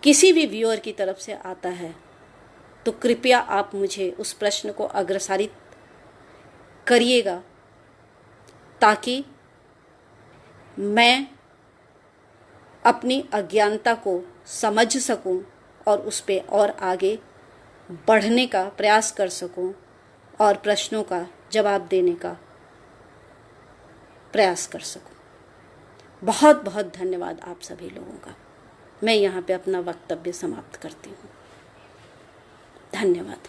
किसी भी व्यूअर की तरफ से आता है तो कृपया आप मुझे उस प्रश्न को अग्रसारित करिएगा ताकि मैं अपनी अज्ञानता को समझ सकूं और उस पे और आगे बढ़ने का प्रयास कर सकूं और प्रश्नों का जवाब देने का प्रयास कर सकूं। बहुत बहुत धन्यवाद आप सभी लोगों का। मैं यहाँ पे अपना वक्तव्य समाप्त करती हूँ। धन्यवाद।